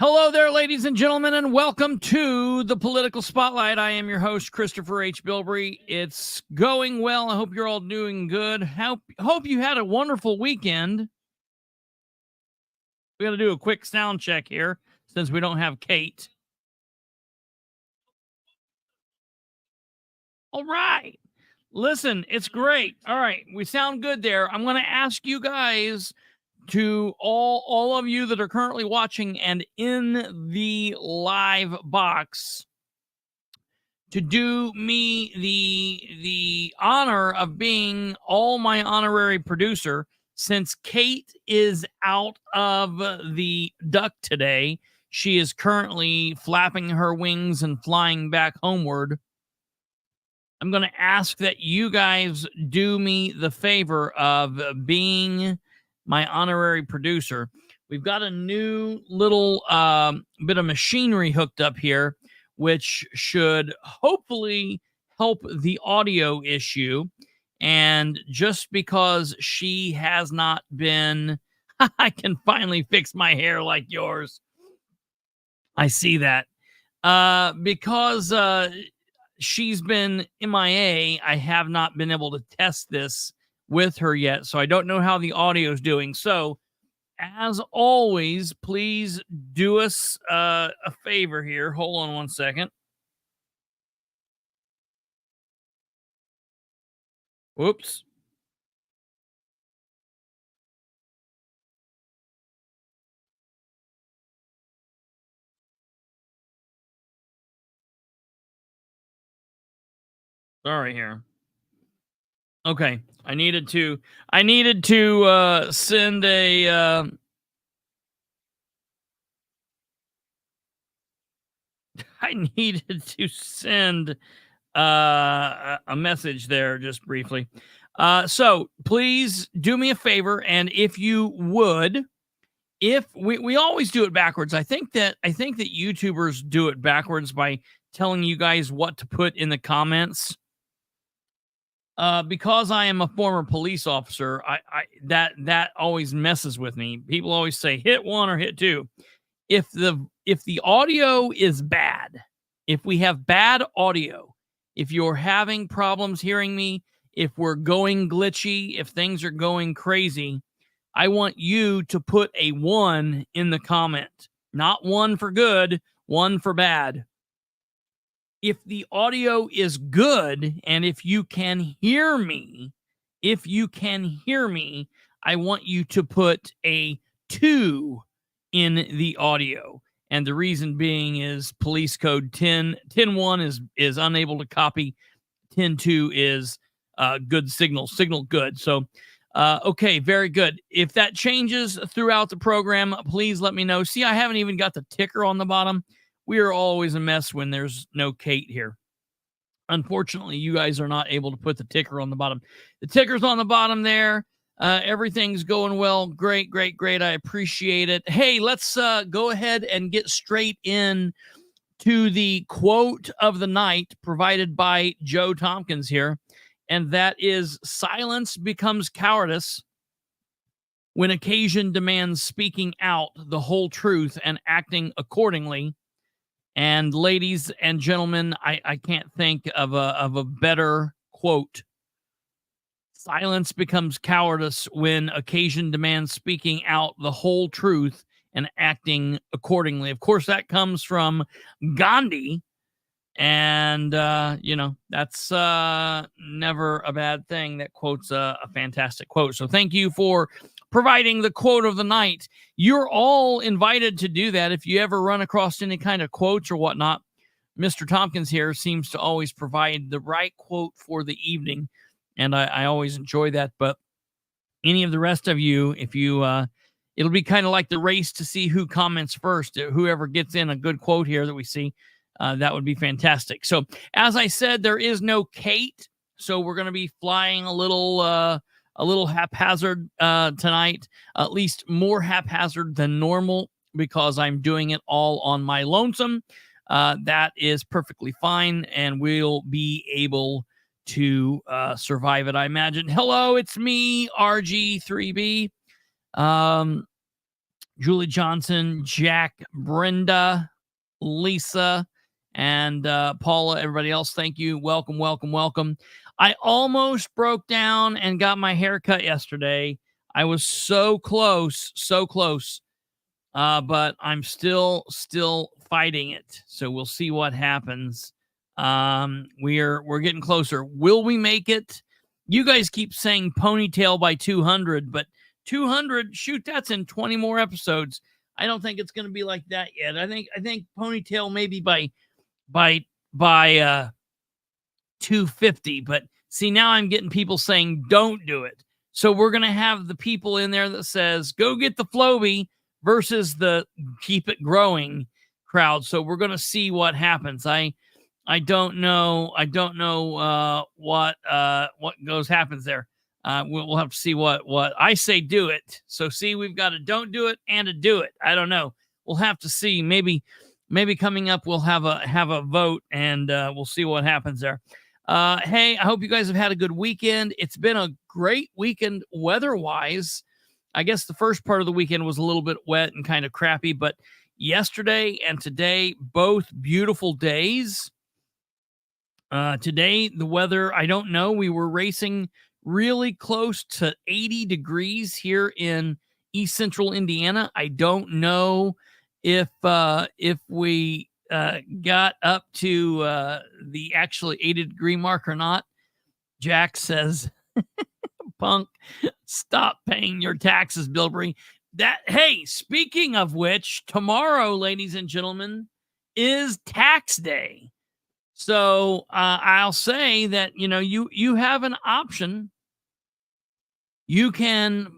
Hello there, ladies and gentlemen, and welcome to the Political Spotlight. I am your host, Kristopher H. Bilbrey. It's going well. I hope you're all doing good. Hope you had a wonderful weekend. We got to do a quick sound check here since we don't have Kate. All right. Listen, it's great. All right, we sound good there. I'm going to ask you guys to all of you that are currently watching and in the live box to do me the honor of being all my honorary producer, since Kate is out of the duck today. She is currently flapping her wings and flying back homeward. I'm going to ask that you guys do me the favor of being my honorary producer. We've got a new little bit of machinery hooked up here, which should hopefully help the audio issue. And just because she has not been, I can finally fix my hair like yours. I see that. Because she's been MIA, I have not been able to test this with her yet, so I don't know how the audio is doing. So, as always, please do us a favor here. Hold on one second. Whoops. Sorry here. Okay, I needed to send a I needed to send a message there just briefly. So please do me a favor, and if you would, if we always do it backwards. I think that YouTubers do it backwards by telling you guys what to put in the comments. Because I am a former police officer, that always messes with me. People always say hit 1 or hit 2. If the audio is bad, if we have bad audio, if you're having problems hearing me, if we're going glitchy, if things are going crazy, I want you to put a 1 in the comment. Not 1 for good, 1 for bad. If the audio is good and if you can hear me, I want you to put a 2 in the audio. And the reason being is police code 10.1 is unable to copy. 10.2 is good signal good. So, okay, very good. If that changes throughout the program, please let me know. See, I haven't even got the ticker on the bottom. We are always a mess when there's no Kate here. Unfortunately, you guys are not able to put the ticker on the bottom. The ticker's on the bottom there. Everything's going well. Great. I appreciate it. Hey, let's go ahead and get straight in to the quote of the night provided by Joe Tompkins here. And that is, silence becomes cowardice when occasion demands speaking out the whole truth and acting accordingly. And ladies and gentlemen, I can't think of a better quote. Silence becomes cowardice when occasion demands speaking out the whole truth and acting accordingly. Of course, that comes from Gandhi. And, that's never a bad thing. That quote's a fantastic quote. So thank you for providing the quote of the night. You're all invited to do that. If you ever run across any kind of quotes or whatnot, Mr. Tompkins here seems to always provide the right quote for the evening. And I always enjoy that. But any of the rest of you, if you, it'll be kind of like the race to see who comments first. Whoever gets in a good quote here that we see, that would be fantastic. So as I said, there is no Kate. So we're going to be flying a little haphazard tonight, at least more haphazard than normal, because I'm doing it all on my lonesome. That is perfectly fine, and we'll be able to survive it, I imagine. Hello, it's me, RG3B. Julie Johnson, Jack, Brenda, Lisa, and Paula, everybody else. Thank you. Welcome, welcome, welcome. I almost broke down and got my hair cut yesterday. I was so close, but I'm still fighting it. So we'll see what happens. We're getting closer. Will we make it? You guys keep saying ponytail by 200, but 200, shoot, that's in 20 more episodes. I don't think it's going to be like that yet. I think ponytail maybe by 250, but see, now I'm getting people saying don't do it. So we're going to have the people in there that says go get the Floby versus the keep it growing crowd. So we're going to see what happens. I don't know what happens there. We'll have to see what I say. Do it. So see, we've got a don't do it and a do it. I don't know. We'll have to see. Maybe coming up we'll have a vote, and we'll see what happens there. Hey, I hope you guys have had a good weekend. It's been a great weekend weather-wise. I guess the first part of the weekend was a little bit wet and kind of crappy, but yesterday and today, both beautiful days. Today, the weather, I don't know. We were racing really close to 80 degrees here in East Central Indiana. I don't know if we got up to the actually 80-degree mark or not. Jack says, punk, stop paying your taxes, Bilbrey. Hey, speaking of which, tomorrow, ladies and gentlemen, is tax day. So I'll say that, you have an option. You can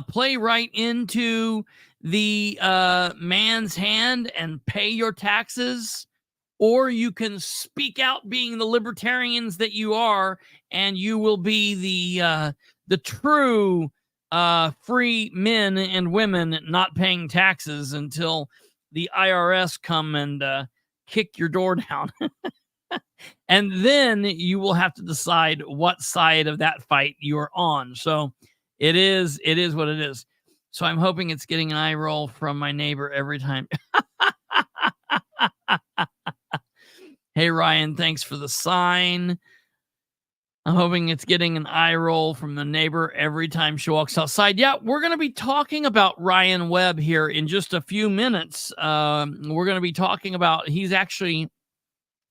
play right into the man's hand and pay your taxes, or you can speak out being the libertarians that you are, and you will be the true free men and women not paying taxes until the IRS come and kick your door down. And then you will have to decide what side of that fight you're on. So it is what it is. So I'm hoping it's getting an eye roll from my neighbor every time. Hey, Ryan, thanks for the sign. I'm hoping it's getting an eye roll from the neighbor every time she walks outside. Yeah, we're going to be talking about Ryan Webb here in just a few minutes. We're going to be talking about, he's actually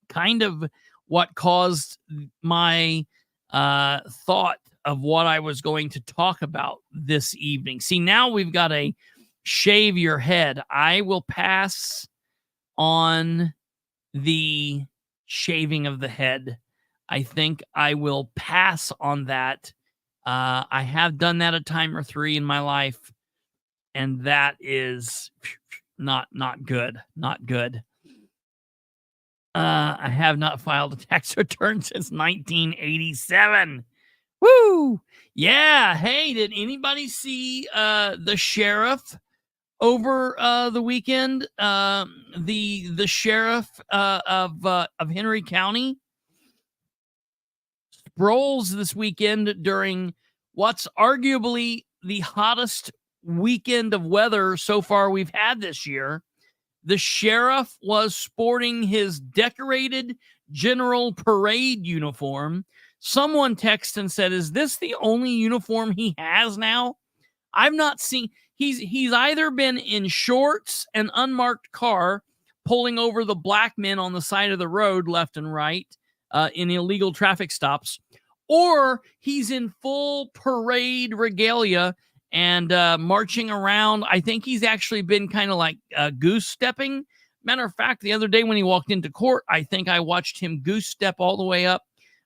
kind of what caused my thought of what I was going to talk about this evening. See, now we've got a shave your head. I will pass on the shaving of the head. I think I will pass on that. I have done that a time or three in my life, and that is not good. Not good. I have not filed a tax return since 1987. Woo! Yeah. Hey, did anybody see the sheriff over the weekend? The sheriff of Henry County strolls this weekend during what's arguably the hottest weekend of weather so far we've had this year. The sheriff was sporting his decorated general parade uniform. Someone texted and said, "Is this the only uniform he has now?" I've not seen. He's either been in shorts, an unmarked car, pulling over the black men on the side of the road left and right in illegal traffic stops, or he's in full parade regalia and marching around. I think he's actually been kind of like goose stepping. Matter of fact, the other day when he walked into court, I think I watched him goose step all the way up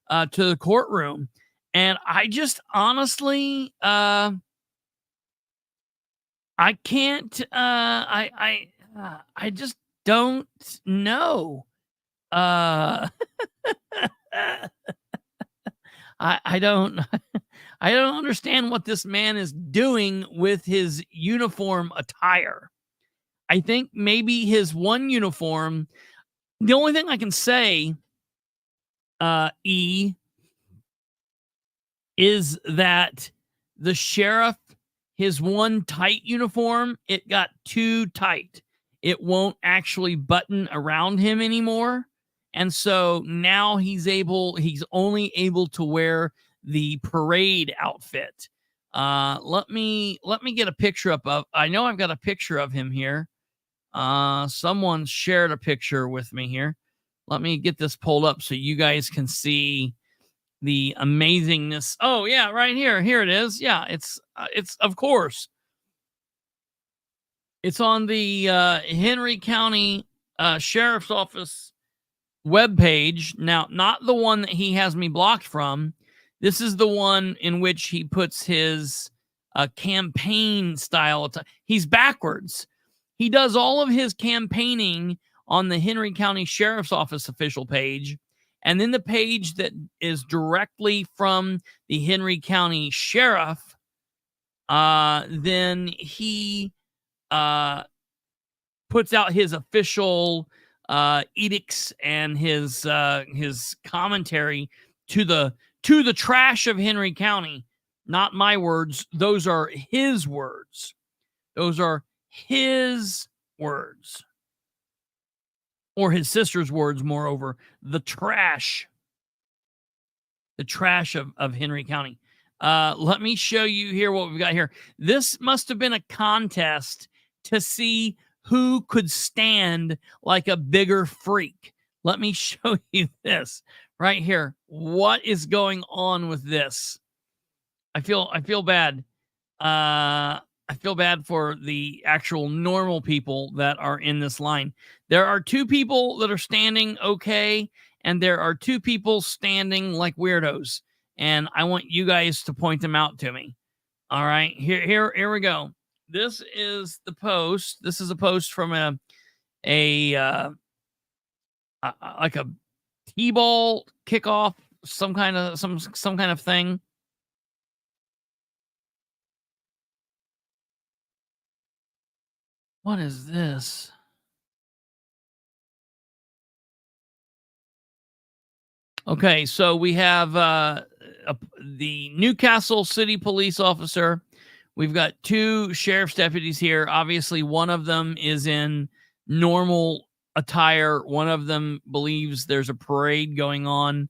to the courtroom. And I just honestly, I can't, I just don't know. I don't understand what this man is doing with his uniform attire. I think maybe his one uniform, the only thing I can say, is that the sheriff his one tight uniform, it got too tight. It won't actually button around him anymore. And so now he's only able to wear the parade outfit. Let me get a picture up of, I know I've got a picture of him here. Someone shared a picture with me here. Let me get this pulled up so you guys can see the amazingness. Oh yeah, right here. Here it is. Yeah, it's of course. It's on the Henry County Sheriff's Office webpage. Now, not the one that he has me blocked from. This is the one in which he puts his campaign style. He's backwards. He does all of his campaigning on the Henry County Sheriff's Office official page. And then the page that is directly from the Henry County Sheriff, then he puts out his official edicts and his commentary to the trash of Henry County. Not my words; those are his words. Those are his words, or his sister's words. Moreover, the trash of Henry County. Let me show you here what we've got here. This must have been a contest to see who could stand like a bigger freak. Let me show you this right here. What is going on with this? I feel bad. I feel bad for the actual normal people that are in this line. There are two people that are standing okay, and there are two people standing like weirdos. And I want you guys to point them out to me. All right, here we go. This is the post. This is a post from like a t-ball kickoff, some kind of thing. What is this? Okay, so we have the Newcastle City Police officer. We've got two sheriff's deputies here. Obviously, one of them is in normal attire. One of them believes there's a parade going on.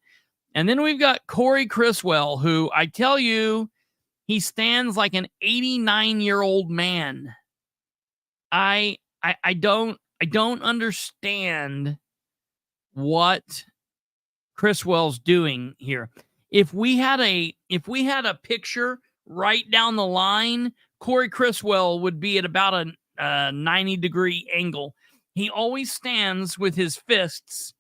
And then we've got Corey Criswell, who I tell you, he stands like an 89-year-old man. I don't understand what Criswell's doing here. If we had a picture right down the line, Corey Criswell would be at about a 90-degree angle. He always stands with his fists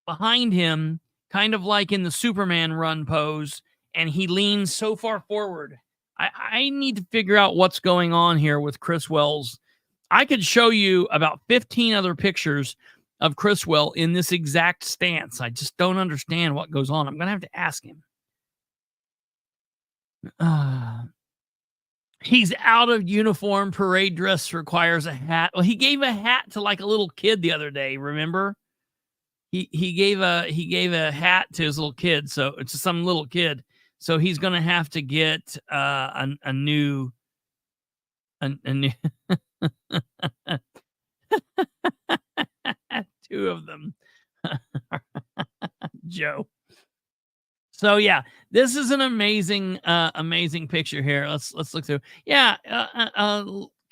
behind him, kind of like in the Superman run pose, and he leans so far forward. I need to figure out what's going on here with Criswell's. I could show you about 15 other pictures of Criswell in this exact stance. I just don't understand what goes on. I'm going to have to ask him. He's out of uniform. Parade dress requires a hat. Well, he gave a hat to like a little kid the other day, remember? He gave a hat to his little kid, so it's some little kid. So he's going to have to get a new two of them. Joe. So yeah, this is an amazing picture here. Let's look through. Yeah,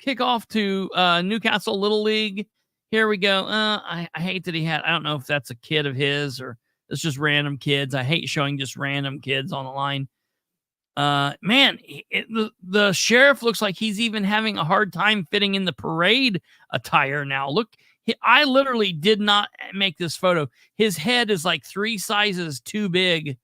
kick off to Newcastle Little League. Here we go. I hate that I don't know if that's a kid of his or it's just random kids. I hate showing just random kids on the line. Man, the sheriff looks like he's even having a hard time fitting in the parade attire now. Look, I literally did not make this photo. His head is like 3 sizes too big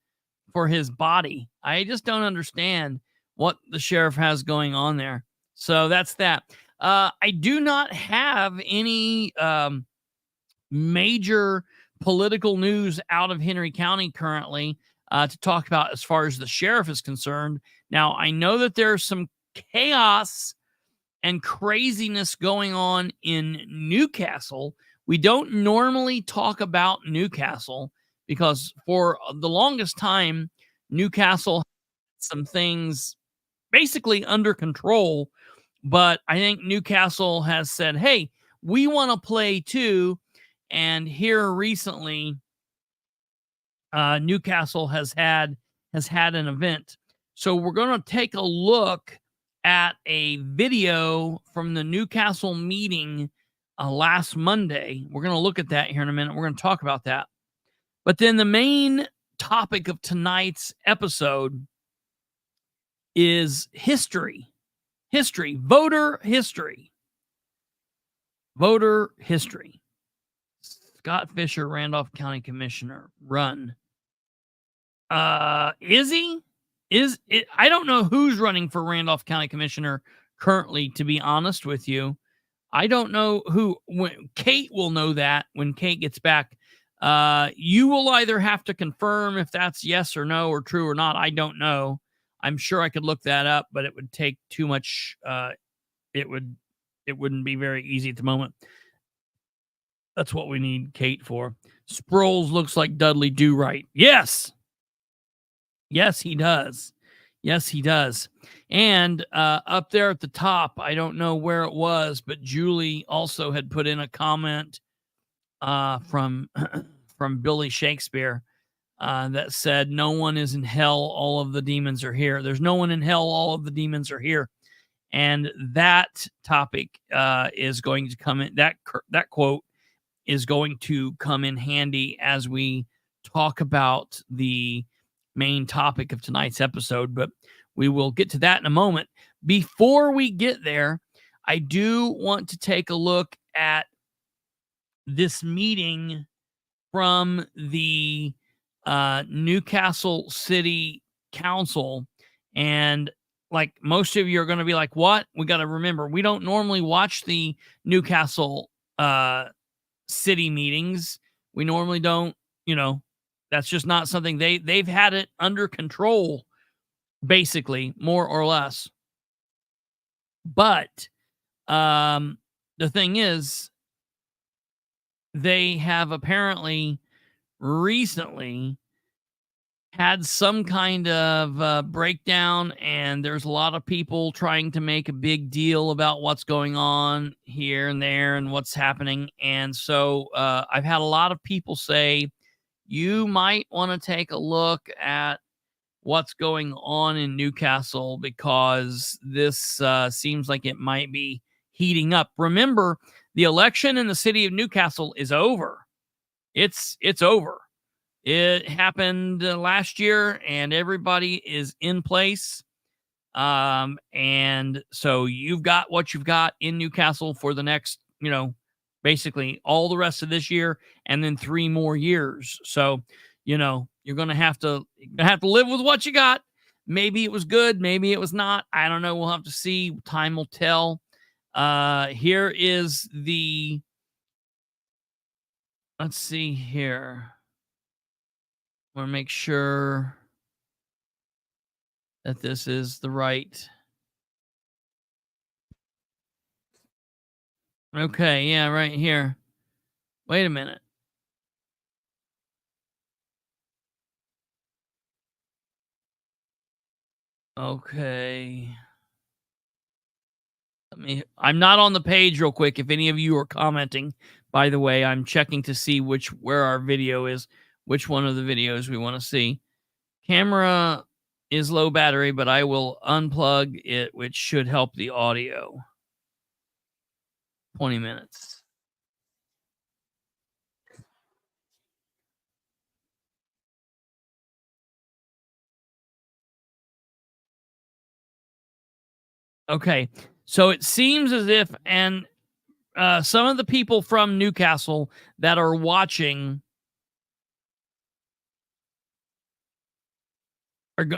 for his body. I just don't understand what the sheriff has going on there. So that's that. I do not have any major political news out of Henry County currently to talk about as far as the sheriff is concerned. Now, I know that there's some chaos and craziness going on in Newcastle. We don't normally talk about Newcastle because for the longest time, Newcastle had some things basically under control. But I think Newcastle has said, hey, we want to play too. And here recently, Newcastle has had an event. So we're going to take a look at a video from the Newcastle meeting last Monday. We're going to look at that here in a minute. We're going to talk about that. But then the main topic of tonight's episode is history. Voter history. Scott Fisher, Randolph County Commissioner, run. Is he? I don't know who's running for Randolph County Commissioner currently, to be honest with you. I don't know who. Kate will know that when Kate gets back. You will either have to confirm if that's yes or no or true or not. I don't know. I'm sure I could look that up, but it would take too much. It wouldn't be very easy at the moment. That's what we need Kate for. Sproles looks like Dudley Do-Right. Yes, he does. And up there at the top, I don't know where it was, but Julie also had put in a comment from Billy Shakespeare that said, no one is in hell, all of the demons are here. There's no one in hell, all of the demons are here. And that topic is going to come in, that quote is going to come in handy as we talk about the main topic of tonight's episode, but we will get to that in a moment. Before we get there, I do want to take a look at this meeting from the Newcastle City Council. And like most of you are going to be like, what? We got to remember, we don't normally watch the Newcastle city meetings. We normally don't, that's just not something they've had it under control, basically, more or less. But the thing is, they have apparently recently had some kind of breakdown, and there's a lot of people trying to make a big deal about what's going on here and there and what's happening. And so I've had a lot of people say, you might want to take a look at what's going on in Newcastle, because this seems like it might be heating up. Remember, the election in the city of Newcastle is over. It's over. It happened last year, and everybody is in place. And so you've got what you've got in Newcastle for the next, basically all the rest of this year, and then 3 more years. So, you're going to have to live with what you got. Maybe it was good. Maybe it was not. I don't know. We'll have to see. Time will tell. Here is let's see here. I want to make sure that this is the right. Okay, yeah, right here. Wait a minute. Okay. I'm not on the page real quick. If any of you are commenting, by the way, I'm checking to see where our video is, which one of the videos we want to see. Camera is low battery, but I will unplug it, which should help the audio. 20 minutes. Okay, so it seems as if, and some of the people from Newcastle that are watching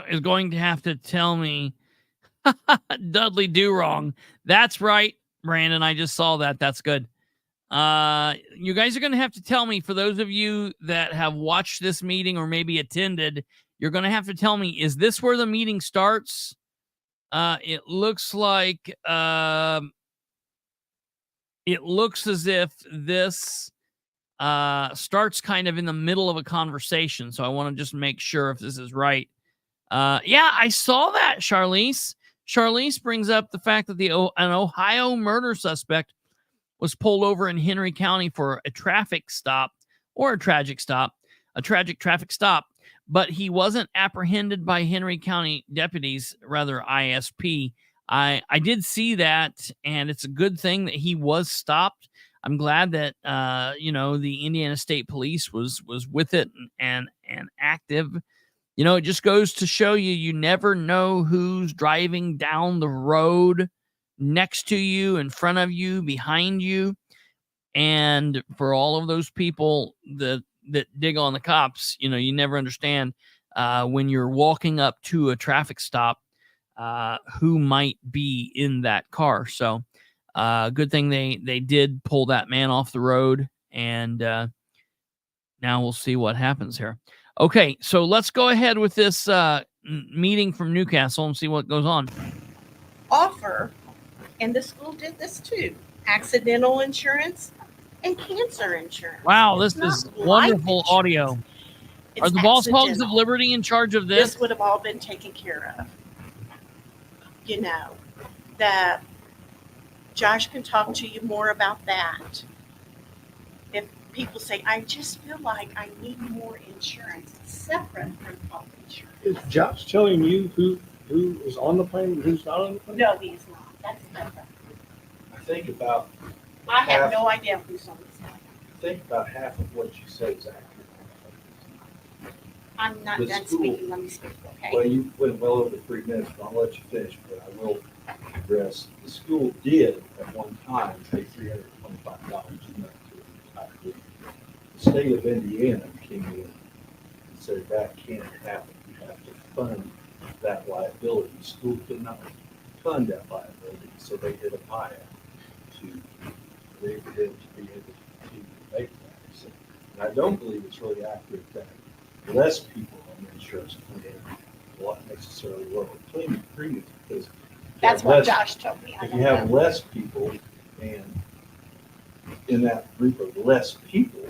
is going to have to tell me Dudley Do Wrong. That's right, Brandon. I just saw that. That's good. You guys are going to have to tell me, for those of you that have watched this meeting or maybe attended, you're going to have to tell me, is this where the meeting starts? It looks like it looks as if this starts kind of in the middle of a conversation. So I want to just make sure if this is right. Yeah, I saw that, Charlize. Charlize brings up the fact that an Ohio murder suspect was pulled over in Henry County for a traffic stop or a tragic traffic stop, but he wasn't apprehended by Henry County deputies, rather ISP. I did see that, and it's a good thing that he was stopped. I'm glad that the Indiana State Police was with it and active. It just goes to show you never know who's driving down the road next to you, in front of you, behind you. And for all of those people that dig on the cops, you never understand when you're walking up to a traffic stop who might be in that car. So good thing they did pull that man off the road, and now we'll see what happens here. Okay, so let's go ahead with this meeting from Newcastle and see what goes on. Offer, and the school did this too, accidental insurance and cancer insurance. Wow, this is wonderful audio. Are the Boss Hogs of Liberty in charge of this? This would have all been taken care of. That Josh can talk to you more about that. If people say, I just feel like I need more insurance, separate from health insurance. Is Josh telling you who is on the plane and who's not on the plane? No, he is not. That's separate. I think about I have no idea who's on this plane. I think about half of what you said is accurate. I'm not done speaking. Let me speak, okay? Well, you went well over 3 minutes, but I'll let you finish. But I will address, the school did at one time pay $325 a month to the entire group. The state of Indiana came in and said that can't happen. You have to fund that liability. The school could not fund that liability, so they did a buyout to enable them to be able to continue to make that. So, and I don't believe it's really accurate that less people on the insurance plan will not necessarily lower premiums, because that's what Josh told me. If you have less people, and in that group of less people,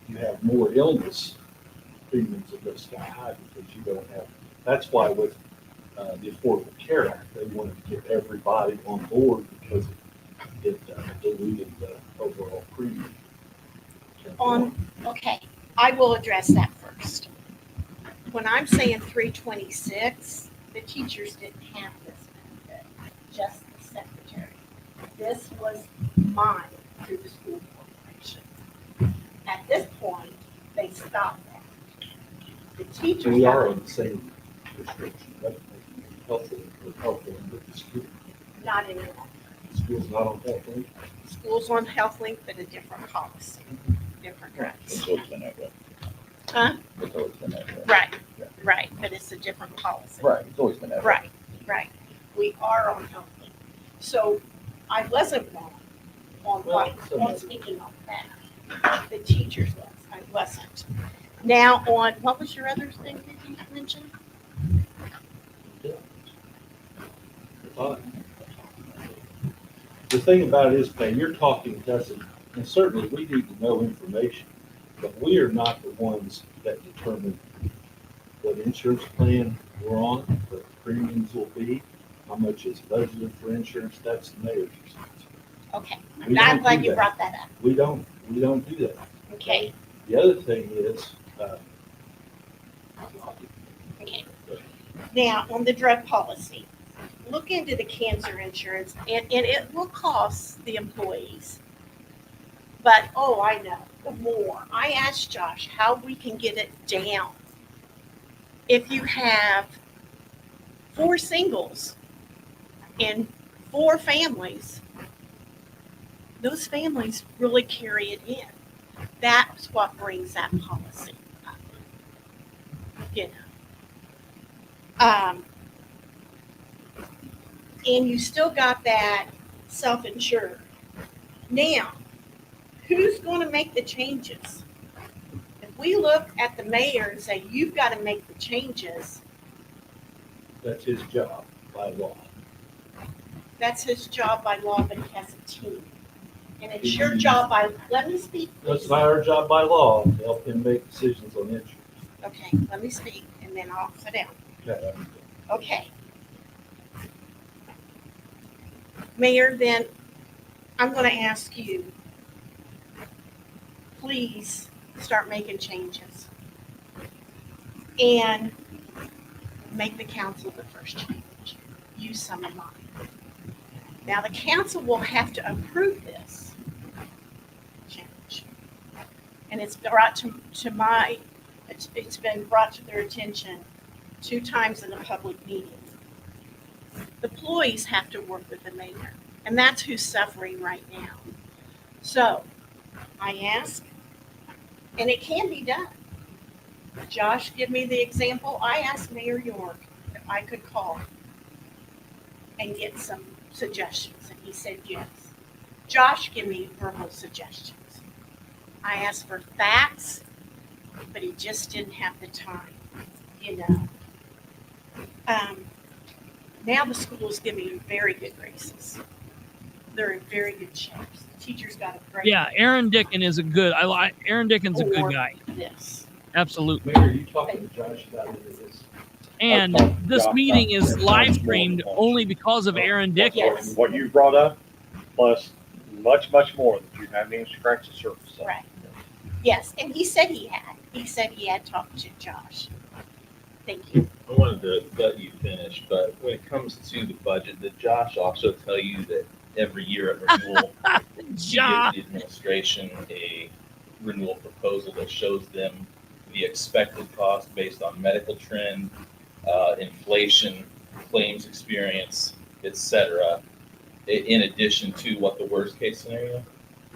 you have more illness, premiums will go sky high because you don't have. That's why with the Affordable Care Act, they wanted to get everybody on board because it diluted the overall premium. Okay, I will address that first. When I'm saying 326, the teachers didn't have this benefit, just the secretary. This was mine through the school corporation. At this point, they stopped that. The teachers we are on the same prescription, but healthy with the school. Not anymore. The school's not on health link. School's on health link, but a different policy, different drugs. It's always been that way. Huh? It's always been that way. Right, Yeah. right, but it's a different policy. Right, it's always been that way. Right. We are on health link. So I wasn't wrong on speaking on that. The teachers was, I wasn't. Now on, what was your other thing that you mentioned? Yeah. The thing about it is, Pam, you're talking to us, and certainly we need to know information, but we are not the ones that determine what insurance plan we're on, what the premiums will be, how much is budgeted for insurance. That's the mayor's responsibility. Okay, We I'm don't glad do you that. brought that up. We don't do that. Okay, The other thing is, okay. Now, on the drug policy, look into the cancer insurance, and it will cost the employees. But, I know, the more. I asked Josh how we can get it down. If you have 4 singles and 4 families, those families really carry it in. That's what brings that policy up. And you still got that self-insured. Now, who's going to make the changes? If we look at the mayor and say, you've got to make the changes, that's his job by law. that's his job by law, but he has a team. And it's your job by, let me speak, That's please. not our job by law to help him make decisions on insurance. Okay, let me speak, and then I'll sit down. Okay. Okay. Mayor, then I'm going to ask you, please start making changes and make the council the first change. Use some of mine. Now, the council will have to approve this change. And it's brought it's been brought to their attention 2 times in a public meeting. The employees have to work with the mayor, and that's who's suffering right now. So I ask, and it can be done. Josh, give me the example. I asked Mayor York if I could call and get some suggestions, and he said yes. Josh, give me verbal suggestions. I asked for facts, but he just didn't have the time, you know. Now the school is giving very good graces. They're in very good shape. The teachers got a great. Yeah, Aaron Dickin is a good. I like Aaron Dickin's a good guy. This. Absolutely. Mayor, are you talking to Josh about any of this? And this meeting is live streamed only because of Aaron Dickin. Yes. What you brought up, plus much more that you haven't even scratched the surface of. Right. Yes, and he said he had. He said he had talked to Josh. Thank you. I wanted to let you finish, but when it comes to the budget, did Josh also tell you that every year at renewal, you Josh. give the administration a renewal proposal that shows them the expected cost based on medical trend, inflation, claims experience, etc., in addition to what the worst case scenario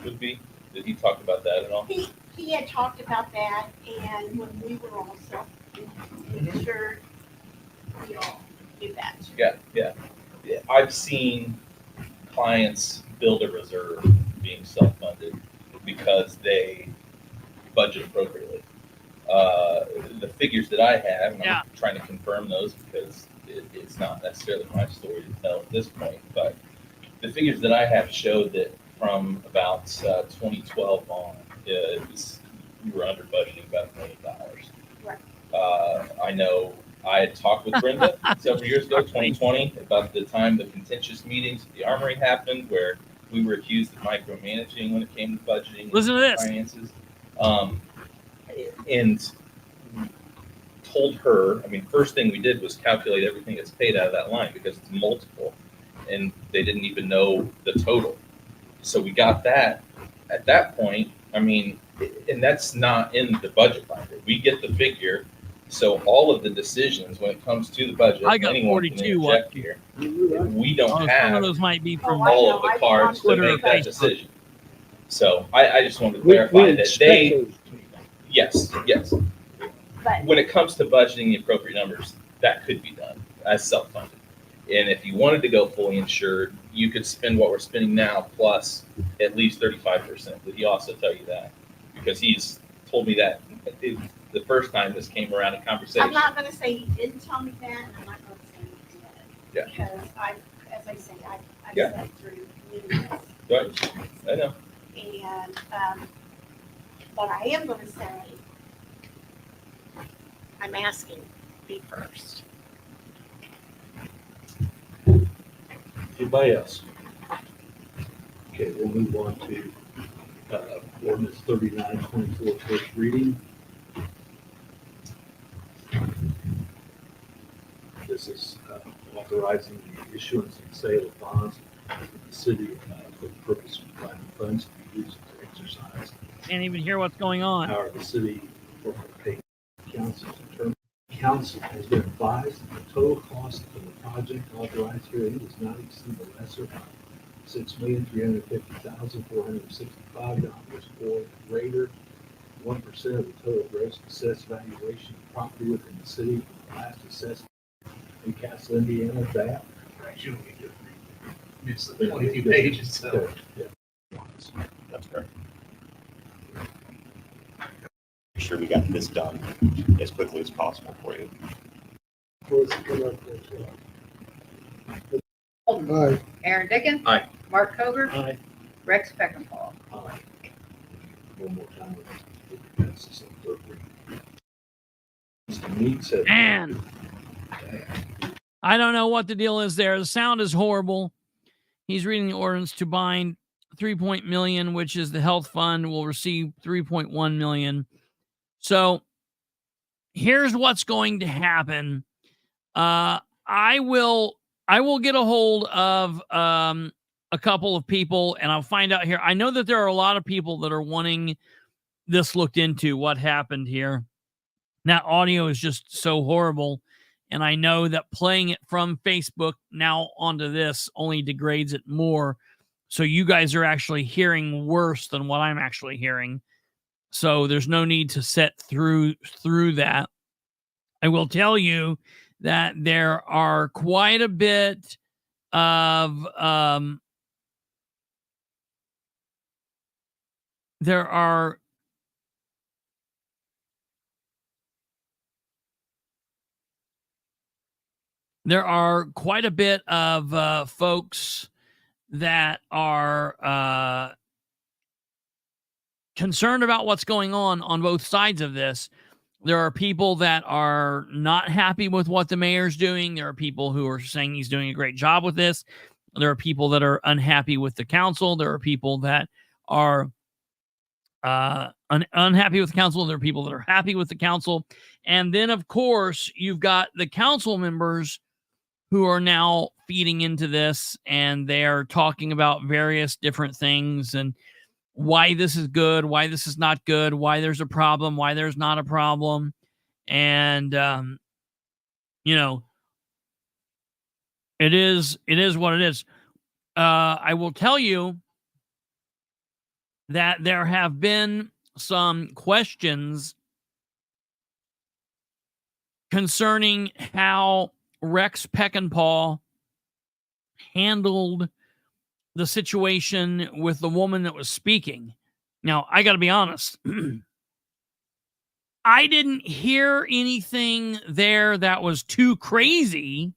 would be? Did he talk about that at all? He had talked about that, and when we were also insured, we all do that. Yeah. I've seen clients build a reserve being self-funded because they budget appropriately. The figures that I have, and I'm trying to confirm those because it's not necessarily my story to tell at this point, but the figures that I have showed that from about 2012 on, we were under budgeting about $1 million. Right. I know I had talked with Brenda several years ago, 2020, about the time the contentious meetings at the Armory happened, where we were accused of micromanaging when it came to budgeting Listen to this. finances. And told her, first thing we did was calculate everything that's paid out of that line because it's multiple, and they didn't even know the total. So we got that at that point. And that's not in the budget binder. We get the figure. So all of the decisions when it comes to the budget, I got anyone 42 can interject here. We don't Some of have those might be from all of the cards to Twitter or make that Facebook. decision. So I just wanted to clarify that they, yes. But When it comes to budgeting the appropriate numbers, that could be done as self-funded. And if you wanted to go fully insured, you could spend what we're spending now plus at least 35%. Did he also tell you that? Because he's told me that the first time this came around in conversation. I'm not going to say he didn't tell me that, and I'm not going to say he did. Yeah. Because as I say, I've Yeah. sat through numerous Right. insurance. I know. And, but I am going to say, I'm asking, be first. Anybody else? Okay, we'll move on to ordinance 3924, first reading. This is authorizing the issuance and sale of bonds of the city for the purpose of providing funds to be used to exercise Can't even hear what's going on. power of the city for paying council. Council has been advised that the total cost of the project authorized herein does not exceed the lesser $6,350,465 or greater 1% of the total gross assessed valuation of property within the city from the last assessment in Newcastle, Indiana, that. It's 22 pages, so. Yeah. That's correct. Make sure we got this done as quickly as possible for you. Aye. Aaron Dickin. Aye. Mark Koger. Aye. Rex Beckenpaul. Aye. One more time. That's the third reading. Mr. Mead said. Man, I don't know what the deal is there. The sound is horrible. He's reading the ordinance to bind 3 million, which is the health fund, will receive 3.1 million. So here's what's going to happen. I will get a hold of a couple of people, and I'll find out here. I know that there are a lot of people that are wanting this looked into, what happened here. That audio is just so horrible. And I know that playing it from Facebook now onto this only degrades it more. So you guys are actually hearing worse than what I'm actually hearing. So there's no need to set through that. I will tell you that there are quite a bit of there are quite a bit of folks that are concerned about what's going on both sides of this. There are people that are not happy with what the mayor's doing. There are people who are saying he's doing a great job with this. There are people that are unhappy with the council. There are people that are unhappy with the council. There are people that are happy with the council. And then, of course, you've got the council members who are now feeding into this, and they are talking about various different things and why this is good, why this is not good, why there's a problem, why there's not a problem. And, it is what it is. I will tell you that there have been some questions concerning how Rex Peckinpah handled the situation with the woman that was speaking. Now, I got to be honest. I didn't hear anything there that was too crazy.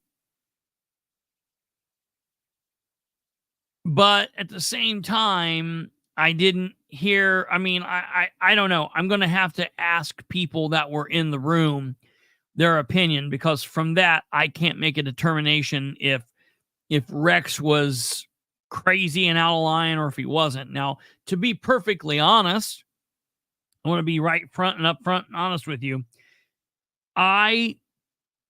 But at the same time, I didn't hear, I don't know. I'm going to have to ask people that were in the room their opinion, because from that, I can't make a determination if Rex was crazy and out of line or if he wasn't. Now, to be perfectly honest, I want to be right front and up front and honest with you. I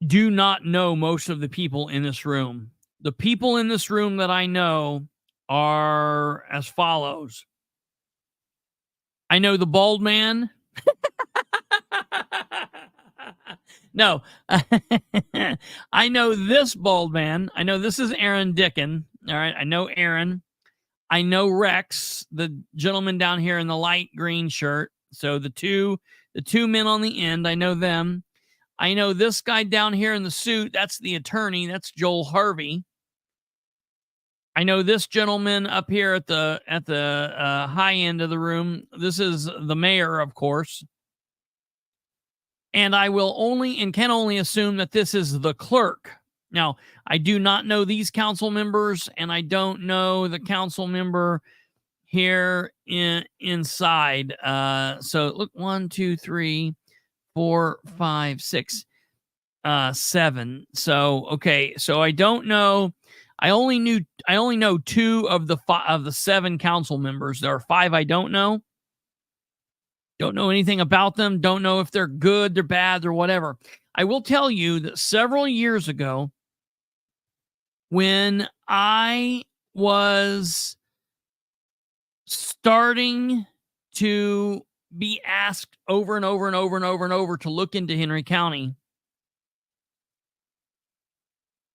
do not know most of the people in this room. The people in this room that I know are as follows. I know the bald man. No, I know this bald man. I know this is Aaron Dickin. All right. I know Aaron. I know Rex, the gentleman down here in the light green shirt. So the two men on the end, I know them. I know this guy down here in the suit. That's the attorney. That's Joel Harvey. I know this gentleman up here at the high end of the room. This is the mayor, of course. And I will only and can only assume that this is the clerk. Now, I do not know these council members, and I don't know the council member here inside. So look, 1, 2, 3, 4, 5, 6, 7. So okay, so I don't know. I only know 2 of the 7 council members. There are 5 I don't know. Don't know anything about them. Don't know if they're good, they're bad, or whatever. I will tell you that several years ago, when I was starting to be asked over and over and over and over and over to look into Henry County,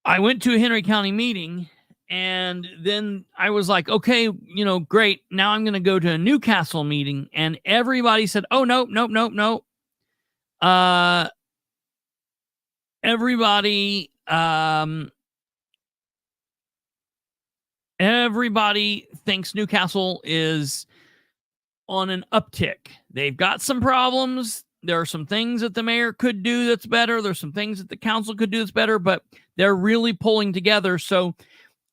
I went to a Henry County meeting, and then I was like, okay, great. Now I'm going to go to a Newcastle meeting. And everybody said, oh, nope. Everybody thinks Newcastle is on an uptick. They've got some problems. There are some things that the mayor could do that's better. There's some things that the council could do that's better, but they're really pulling together. So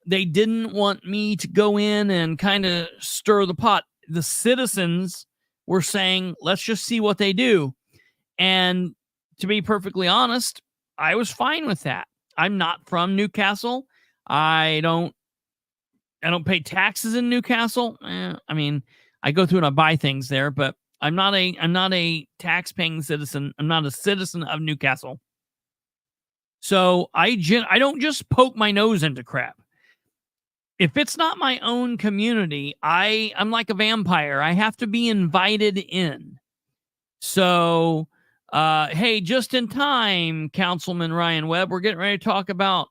they didn't want me to go in and kind of stir the pot. The citizens were saying, let's just see what they do. And to be perfectly honest, I was fine with that. I'm not from Newcastle. I don't pay taxes in Newcastle. I mean, I go through and I buy things there, but I'm not a tax-paying citizen. I'm not a citizen of Newcastle. So I don't just poke my nose into crap. If it's not my own community, I'm like a vampire. I have to be invited in. So, hey, just in time, Councilman Ryan Webb, we're getting ready to talk about,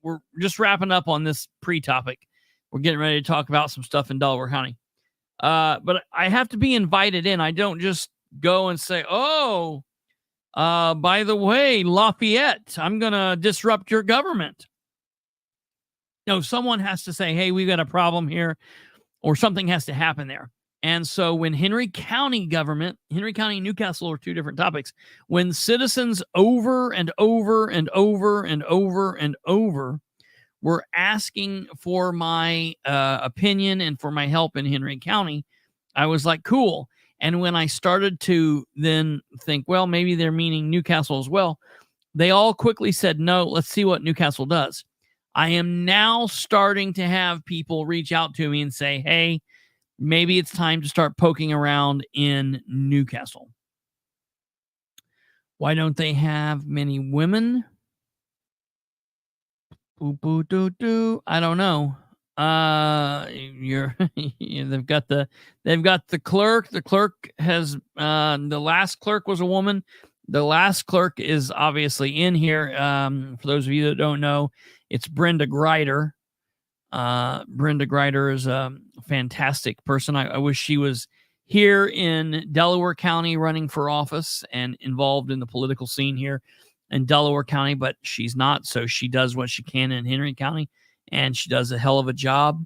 we're just wrapping up on this pre-topic. We're getting ready to talk about some stuff in Delaware County. But I have to be invited in. I don't just go and say, oh, by the way, Lafayette, I'm going to disrupt your government. No, someone has to say, hey, we've got a problem here, or something has to happen there. And so when Henry County and Newcastle are two different topics. When citizens over and over and over and over and over were asking for my opinion and for my help in Henry County, I was like, cool. And when I started to then think, well, maybe they're meaning Newcastle as well, they all quickly said, no, let's see what Newcastle does. I am now starting to have people reach out to me and say, hey, maybe it's time to start poking around in Newcastle. Why don't they have many women? I don't know. They've got the clerk. The clerk has the last clerk was a woman. The last clerk is obviously in here. For those of you that don't know, it's Brenda Grider. Brenda Grider is a fantastic person. I wish she was here in Delaware County running for office and involved in the political scene here in Delaware County, but she's not. So she does what she can in Henry County, and she does a hell of a job.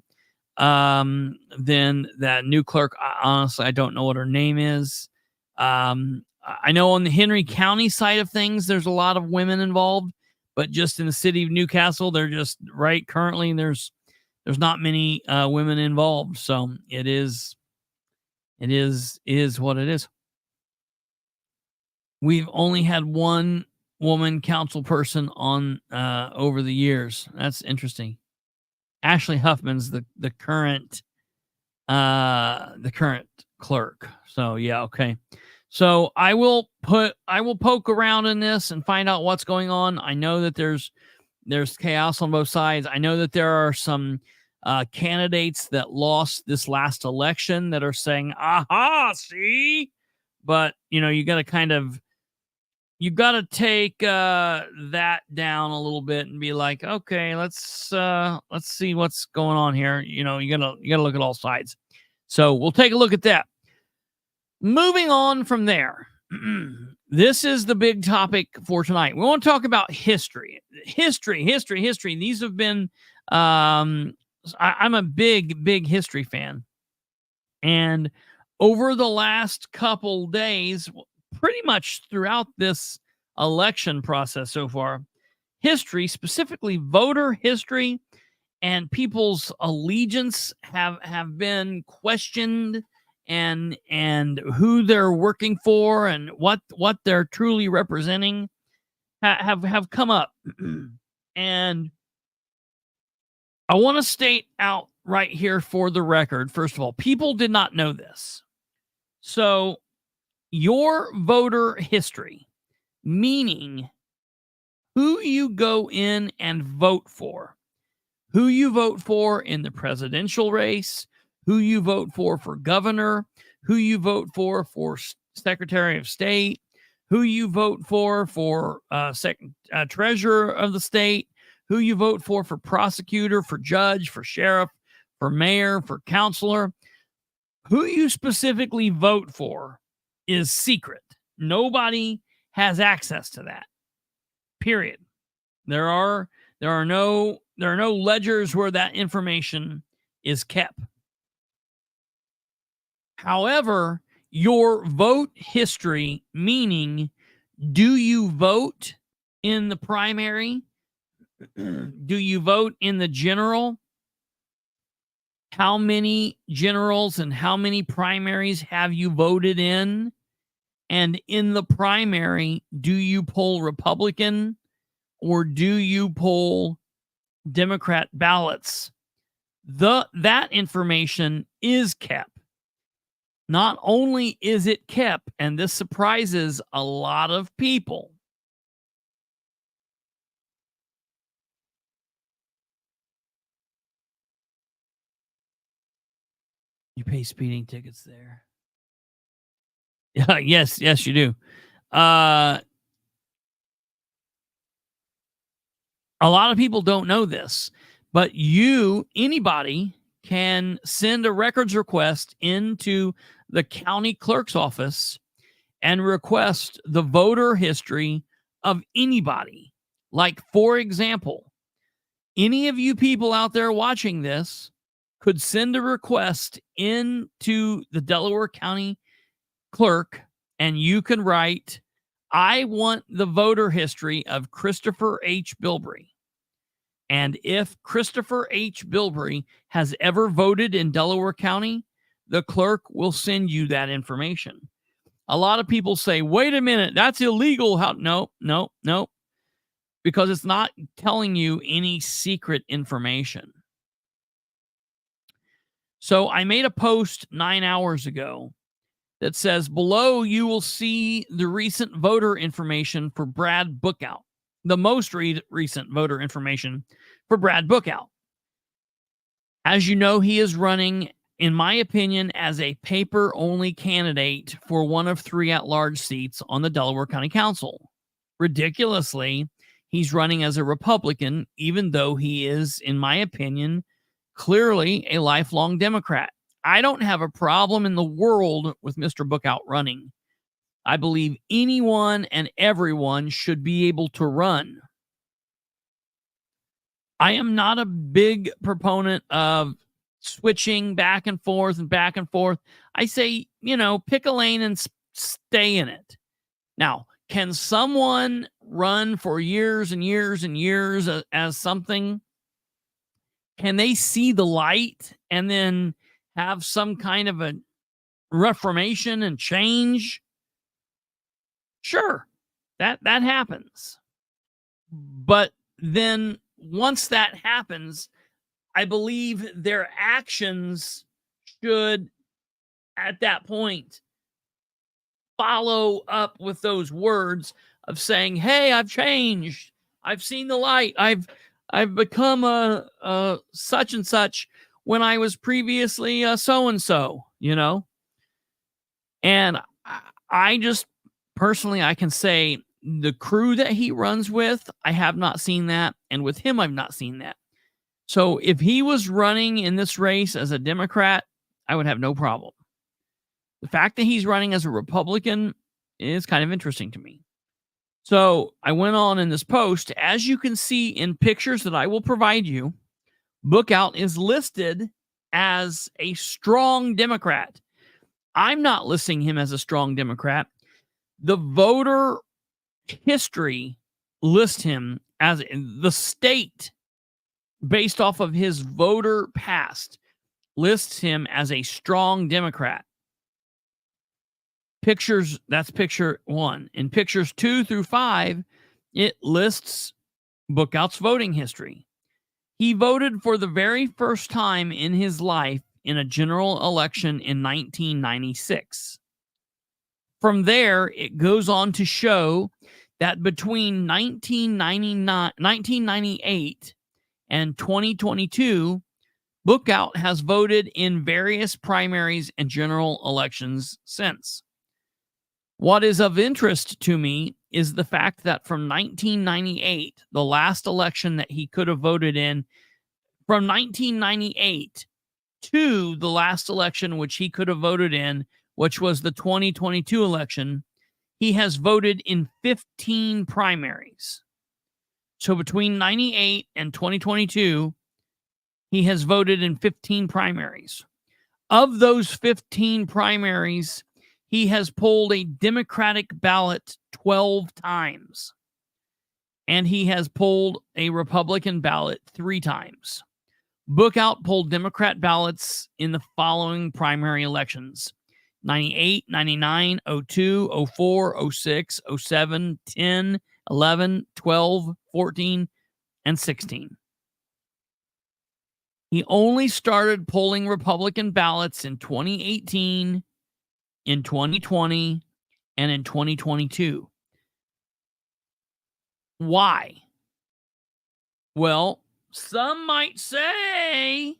Then that new clerk, honestly, I don't know what her name is. I know on the Henry County side of things, there's a lot of women involved, but just in the city of Newcastle, they're just right currently. There's not many women involved. So it is what it is. We've only had one woman council person on over the years. That's interesting. Ashley Huffman's the current clerk. So yeah, okay. So I will poke around in this and find out what's going on. I know that there's chaos on both sides. I know that there are some candidates that lost this last election that are saying, aha, see? But, you got to take that down a little bit and be like, okay, let's see what's going on here. You got to look at all sides. So we'll take a look at that. Moving on from there. This is the big topic for tonight. We want to talk about history. History. These have been, I'm a big history fan. And over the last couple days, pretty much throughout this election process so far, history, specifically voter history and people's allegiance have been questioned, and who they're working for and what they're truly representing have come up. And I want to state out right here for the record, first of all, people did not know this. So your voter history, meaning who you go in and vote for, who you vote for in the presidential race, who you vote for governor, who you vote for Secretary of State, who you vote for treasurer of the state, who you vote for prosecutor, for judge, for sheriff, for mayor, for counselor. Who you specifically vote for is secret. Nobody has access to that. Period. There are no ledgers where that information is kept. However, your vote history, meaning, do you vote in the primary? Do you vote in the general? How many generals and how many primaries have you voted in? And in the primary, do you poll Republican or do you poll Democrat ballots? that information is kept. Not only is it kept, and this surprises a lot of people, you pay speeding tickets there. Yeah, yes, you do. A lot of people don't know this, but anybody can send a records request into the county clerk's office and request the voter history of anybody. Like, for example, any of you people out there watching this could send a request into the Delaware County clerk, and you can write, I want the voter history of Kristopher H. Bilbrey. And if Kristopher H. Bilbrey has ever voted in Delaware County, the clerk will send you that information. A lot of people say, wait a minute, that's illegal. How? No. Because it's not telling you any secret information. So I made a post 9 hours ago that says, below you will see the recent voter information for Brad Bookout, the most recent voter information for Brad Bookout. As you know, he is running, in my opinion, as a paper-only candidate for one of 3 at-large seats on the Delaware County Council. Ridiculously, he's running as a Republican, even though he is, in my opinion, clearly a lifelong Democrat. I don't have a problem in the world with Mr. Bookout running. I believe anyone and everyone should be able to run. I am not a big proponent of switching back and forth and back and forth. I say, pick a lane and stay in it. Now, can someone run for years and years and years as something? Can they see the light and then have some kind of a reformation and change? Sure, that happens. But then once that happens, I believe their actions should, at that point, follow up with those words of saying, hey, I've changed. I've seen the light. I've become a such and such when I was previously so-and-so, And I just, personally, I can say the crew that he runs with, I have not seen that. And with him, I've not seen that. So if he was running in this race as a Democrat, I would have no problem. The fact that he's running as a Republican is kind of interesting to me. So I went on in this post. As you can see in pictures that I will provide you, Bookout is listed as a strong Democrat. I'm not listing him as a strong Democrat. The voter history lists him as the state, based off of his voter past, lists him as a strong Democrat. Pictures, that's picture 1. In pictures 2 through 5, it lists Bookout's voting history. He voted for the very first time in his life in a general election in 1996. From there, it goes on to show that between 1998 and 2022, Bookout has voted in various primaries and general elections since. What is of interest to me is the fact that from 1998, the last election that he could have voted in, from 1998 to the last election which he could have voted in, which was the 2022 election, he has voted in 15 primaries. So between 98 and 2022, he has voted in 15 primaries. Of those 15 primaries, he has pulled a Democratic ballot 12 times. And he has pulled a Republican ballot 3 times. Bookout pulled Democrat ballots in the following primary elections: 98, 99, 02, 04, 06, 07, 10, 11, 12, 14, and 16. He only started polling Republican ballots in 2018, in 2020, and in 2022. Why? Well, some might say,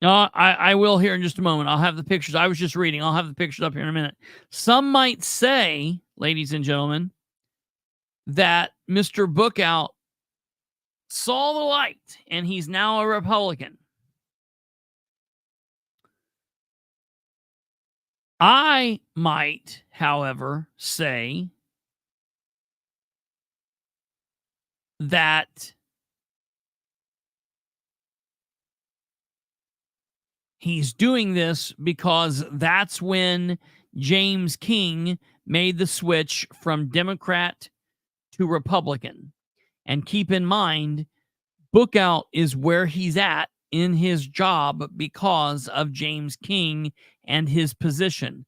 I will here in just a moment. I'll have the pictures. I was just reading. I'll have the pictures up here in a minute. Some might say, ladies and gentlemen, that Mr. Bookout saw the light and he's now a Republican. I might, however, say that he's doing this because that's when James King made the switch from Democrat to Republican. And keep in mind, Bookout is where he's at in his job because of James King and his position.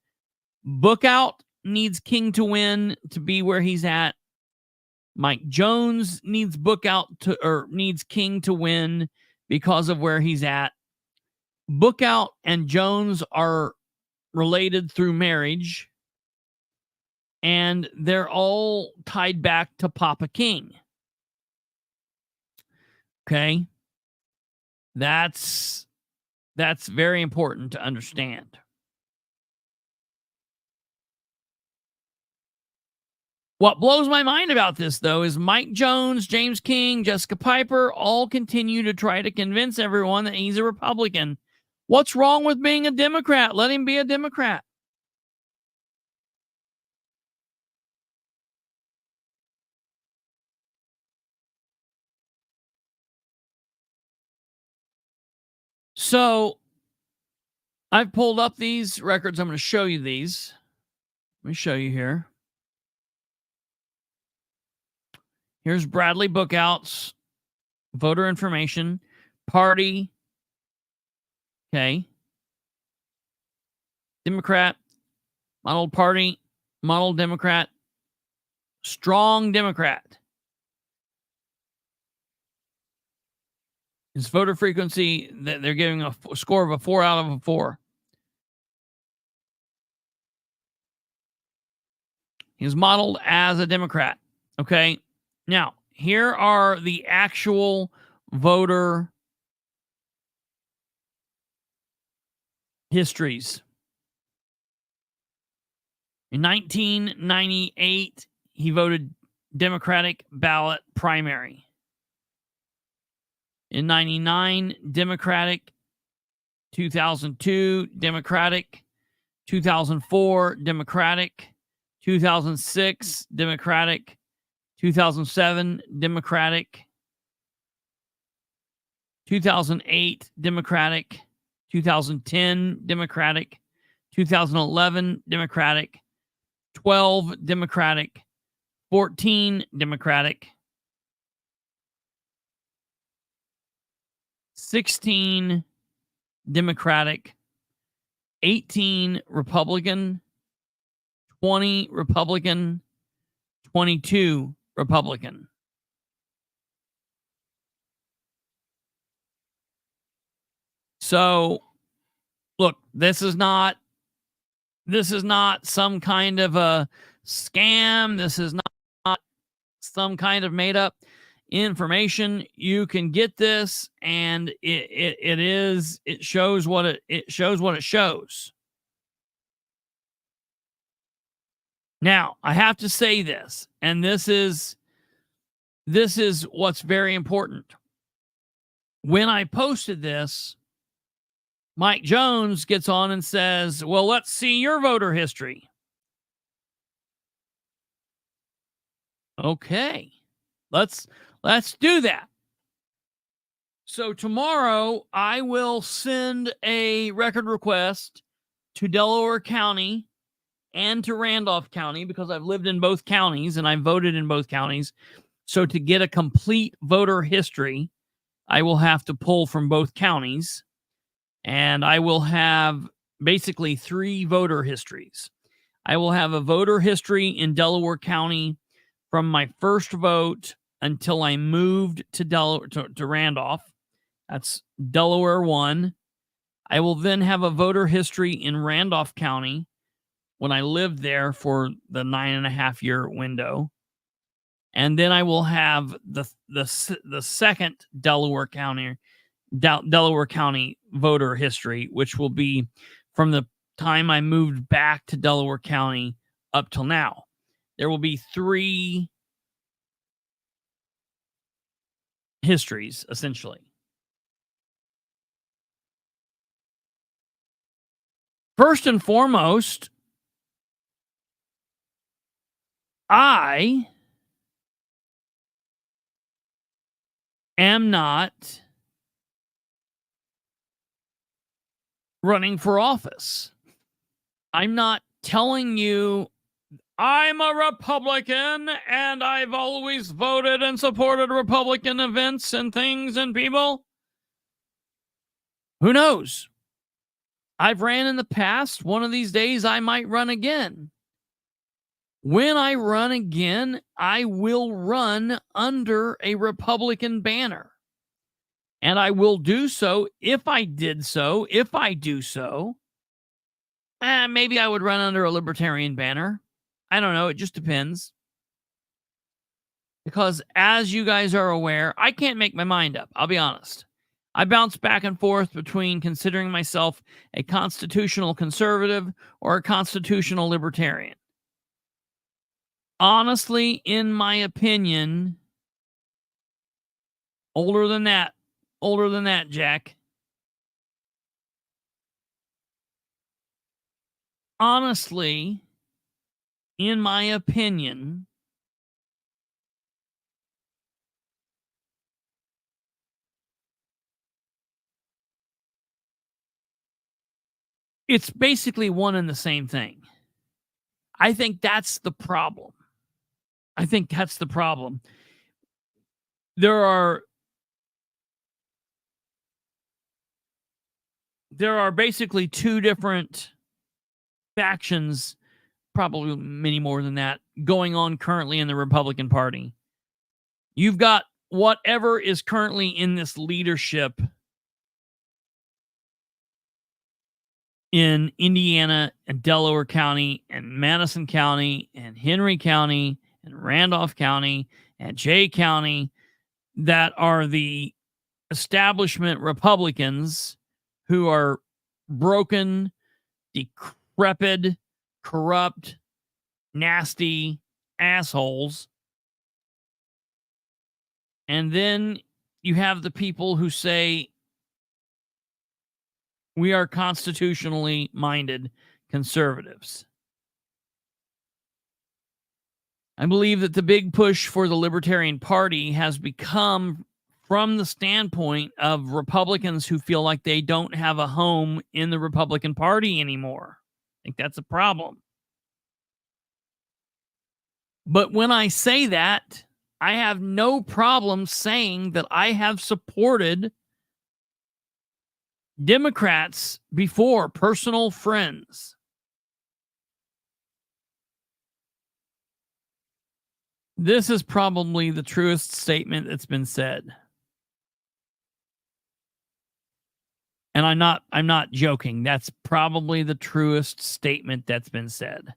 Bookout needs King to win to be where he's at. Mike Jones needs needs King to win because of where he's at. Bookout and Jones are related through marriage, and they're all tied back to Papa King. Okay? That's very important to understand. What blows my mind about this, though, is Mike Jones, James King, Jessica Piper all continue to try to convince everyone that he's a Republican. What's wrong with being a Democrat? Let him be a Democrat. So, I've pulled up these records. I'm going to show you these. Let me show you here. Here's Bradley Bookout's voter information, party. Okay. Democrat, model party, model Democrat, strong Democrat. His voter frequency, they're giving a score of a 4 out of a 4. He's modeled as a Democrat. Okay. Now, here are the actual voter histories. In 1998, he voted Democratic ballot primary. In 99, Democratic. 2002, Democratic. 2004, Democratic. 2006, Democratic. 2007, Democratic. 2008, Democratic. 2010, Democratic. 2011, Democratic. 12, Democratic. 14, Democratic. 16, Democratic. 18, Republican. 20, Republican. 22, Republican. So, look, this is not some kind of a scam. This is not some kind of made up information. You can get this, and it shows what it shows. Now, I have to say this, and this is what's very important. When I posted this, Mike Jones gets on and says, well, let's see your voter history. Okay, let's do that. So tomorrow I will send a record request to Delaware County and to Randolph County because I've lived in both counties and I've voted in both counties. So to get a complete voter history, I will have to pull from both counties, and I will have basically 3 voter histories. I will have a voter history in Delaware County from my first vote until I moved to Delaware to Randolph. That's Delaware 1. I will then have a voter history in Randolph County when I lived there for the 9.5-year window. And then I will have the second Delaware County voter history, which will be from the time I moved back to Delaware County up till now. There will be 3 histories, essentially. First and foremost, I am not running for office. I'm not telling you I'm a Republican and I've always voted and supported Republican events and things and people. Who knows? I've ran in the past. One of these days I might run again. When I run again, I will run under a Republican banner. And I will do so if I do so, maybe I would run under a libertarian banner. I don't know. It just depends. Because as you guys are aware, I can't make my mind up. I'll be honest. I bounce back and forth between considering myself a constitutional conservative or a constitutional libertarian. Honestly, in my opinion, older than that, Jack. Honestly, in my opinion, it's basically one and the same thing. I think that's the problem. There are basically 2 different factions, probably many more than that, going on currently in the Republican Party. You've got whatever is currently in this leadership in Indiana and Delaware County and Madison County and Henry County and Randolph County and Jay County that are the establishment Republicans who are broken, decrepit, corrupt, nasty assholes. And then you have the people who say, we are constitutionally minded conservatives. I believe that the big push for the Libertarian Party has become from the standpoint of Republicans who feel like they don't have a home in the Republican Party anymore. I think that's a problem. But when I say that, I have no problem saying that I have supported Democrats before, personal friends. This is probably the truest statement that's been said. And I'm not joking. That's probably the truest statement that's been said.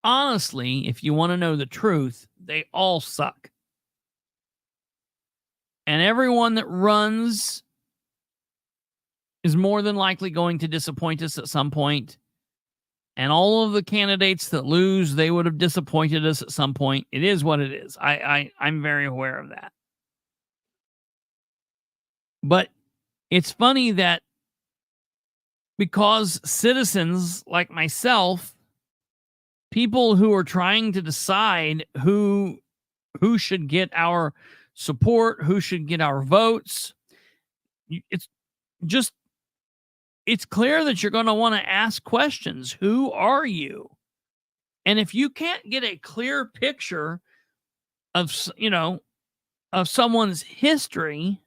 Honestly, if you want to know the truth, they all suck. And everyone that runs is more than likely going to disappoint us at some point. And all of the candidates that lose, they would have disappointed us at some point. It is what it is. I'm very aware of that. But it's funny that because citizens like myself, people who are trying to decide who should get our support, who should get our votes, it's clear that you're going to want to ask questions. Who are you? And if you can't get a clear picture of someone's history,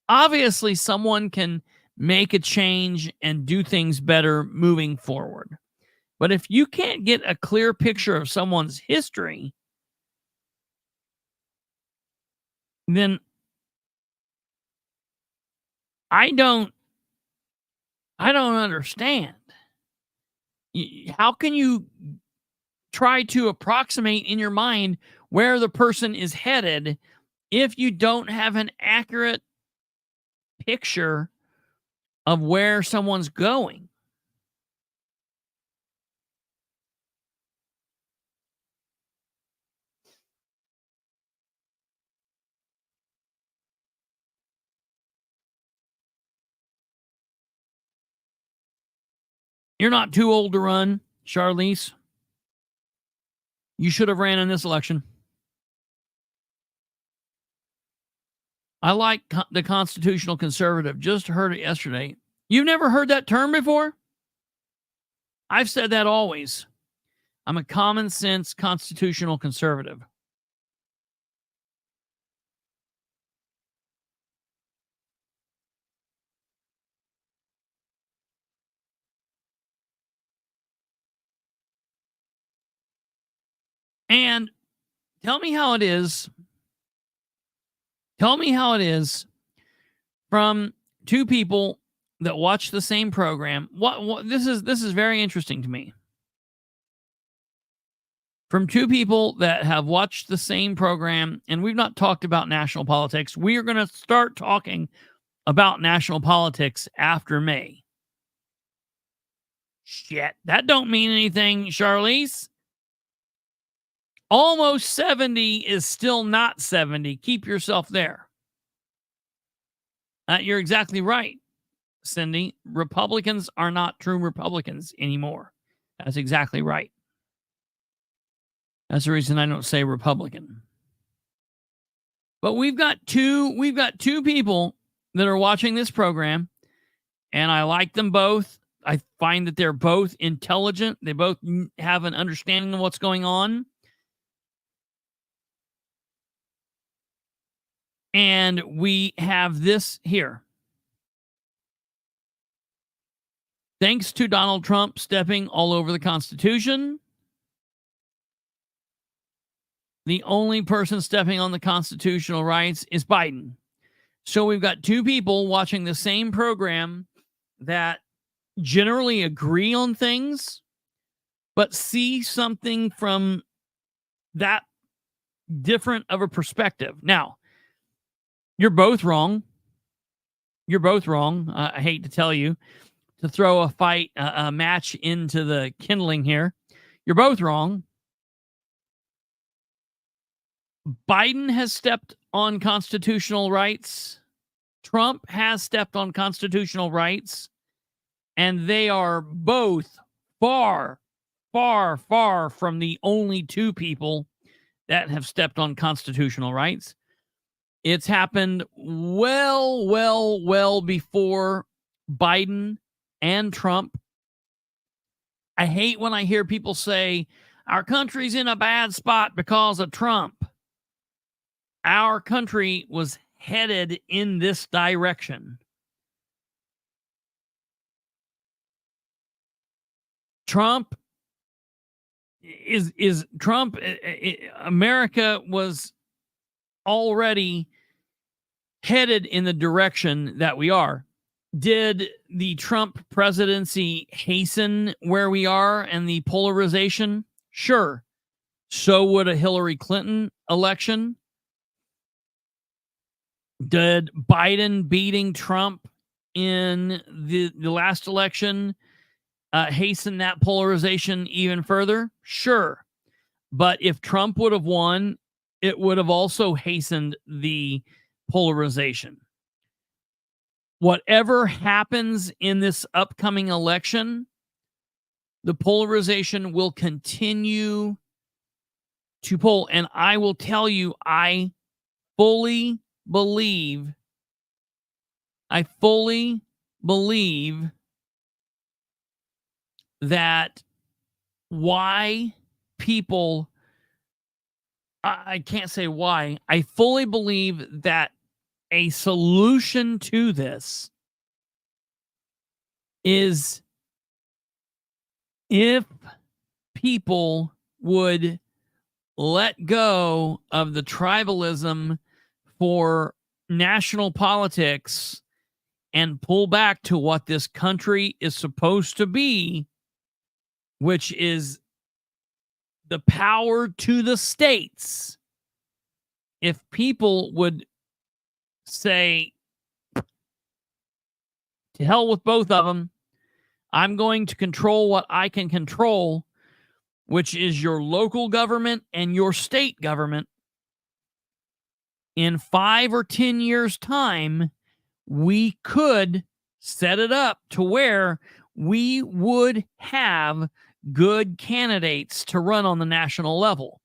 obviously someone can make a change and do things better moving forward. But if you can't get a clear picture of someone's history, then I don't understand. How can you try to approximate in your mind where the person is headed if you don't have an accurate picture of where someone's going? You're not too old to run, Charlize. You should have ran in this election. I like the constitutional conservative. Just heard it yesterday. You've never heard that term before? I've said that always. I'm a common sense constitutional conservative. And tell me how it is. Tell me how it is from two people that watch the same program. What this is very interesting to me. From two people that have watched the same program, and we've not talked about national politics. We are going to start talking about national politics after May. Shit, that don't mean anything, Charlize. Almost 70 is still not 70. Keep yourself there. You're exactly right, Cindy. Republicans are not true Republicans anymore. That's exactly right. That's the reason I don't say Republican. But we've got two people that are watching this program, and I like them both. I find that they're both intelligent. They both have an understanding of what's going on. And we have this here. Thanks to Donald Trump stepping all over the Constitution, the only person stepping on the constitutional rights is Biden. So we've got two people watching the same program that generally agree on things, but see something from that different of a perspective. Now, you're both wrong. You're both wrong. I hate to tell you, to throw a match into the kindling here. You're both wrong. Biden has stepped on constitutional rights. Trump has stepped on constitutional rights. And they are both far, far, far from the only two people that have stepped on constitutional rights. It's happened well before Biden and Trump. I hate when I hear people say, our country's in a bad spot because of Trump. Our country was headed in this direction. America was already headed in the direction that we are. Did the Trump presidency hasten where we are and the polarization? Sure. So would a Hillary Clinton election. Did Biden beating Trump in the last election hasten that polarization even further? Sure. But if Trump would have won, it would have also hastened the polarization. Whatever happens in this upcoming election, the polarization will continue to pull. And I will tell you, I fully believe that why people, I can't say why, I fully believe that a solution to this is If people would let go of the tribalism for national politics and pull back to what this country is supposed to be, which is the power to the states. If people would say, to hell with both of them, I'm going to control what I can control, which is your local government and your state government. In 5 or 10 years' time, we could set it up to where we would have good candidates to run on the national level.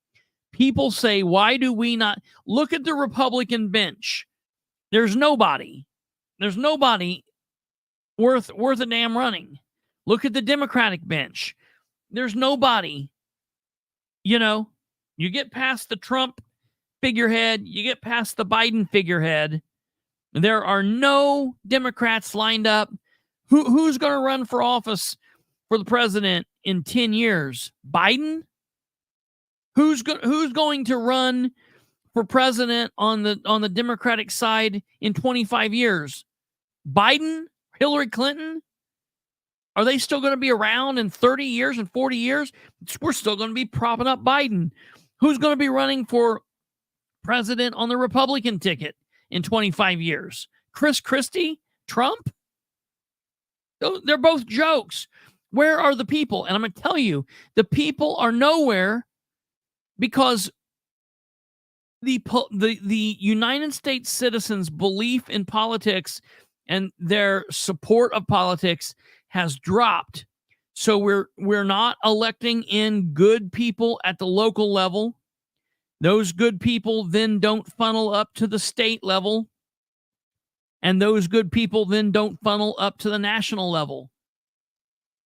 People say, why do we not look at the Republican bench? There's nobody. There's nobody worth a damn running. Look at the Democratic bench. There's nobody. You know, you get past the Trump figurehead, you get past the Biden figurehead. There are no Democrats lined up. Who's going to run for office for the president in 10 years? Biden? Who's going to run for president on the Democratic side in 25 years? Biden? Hillary Clinton? Are they still going to be around in 30 years and 40 years? We're still going to be propping up Biden. Who's going to be running for president on the Republican ticket in 25 years? Chris Christie? Trump? They're both jokes. Where are the people? And I'm going to tell you, the people are nowhere because the United States citizens' belief in politics and their support of politics has dropped. So we're not electing in good people at the local level. Those good people then don't funnel up to the state level. And those good people then don't funnel up to the national level.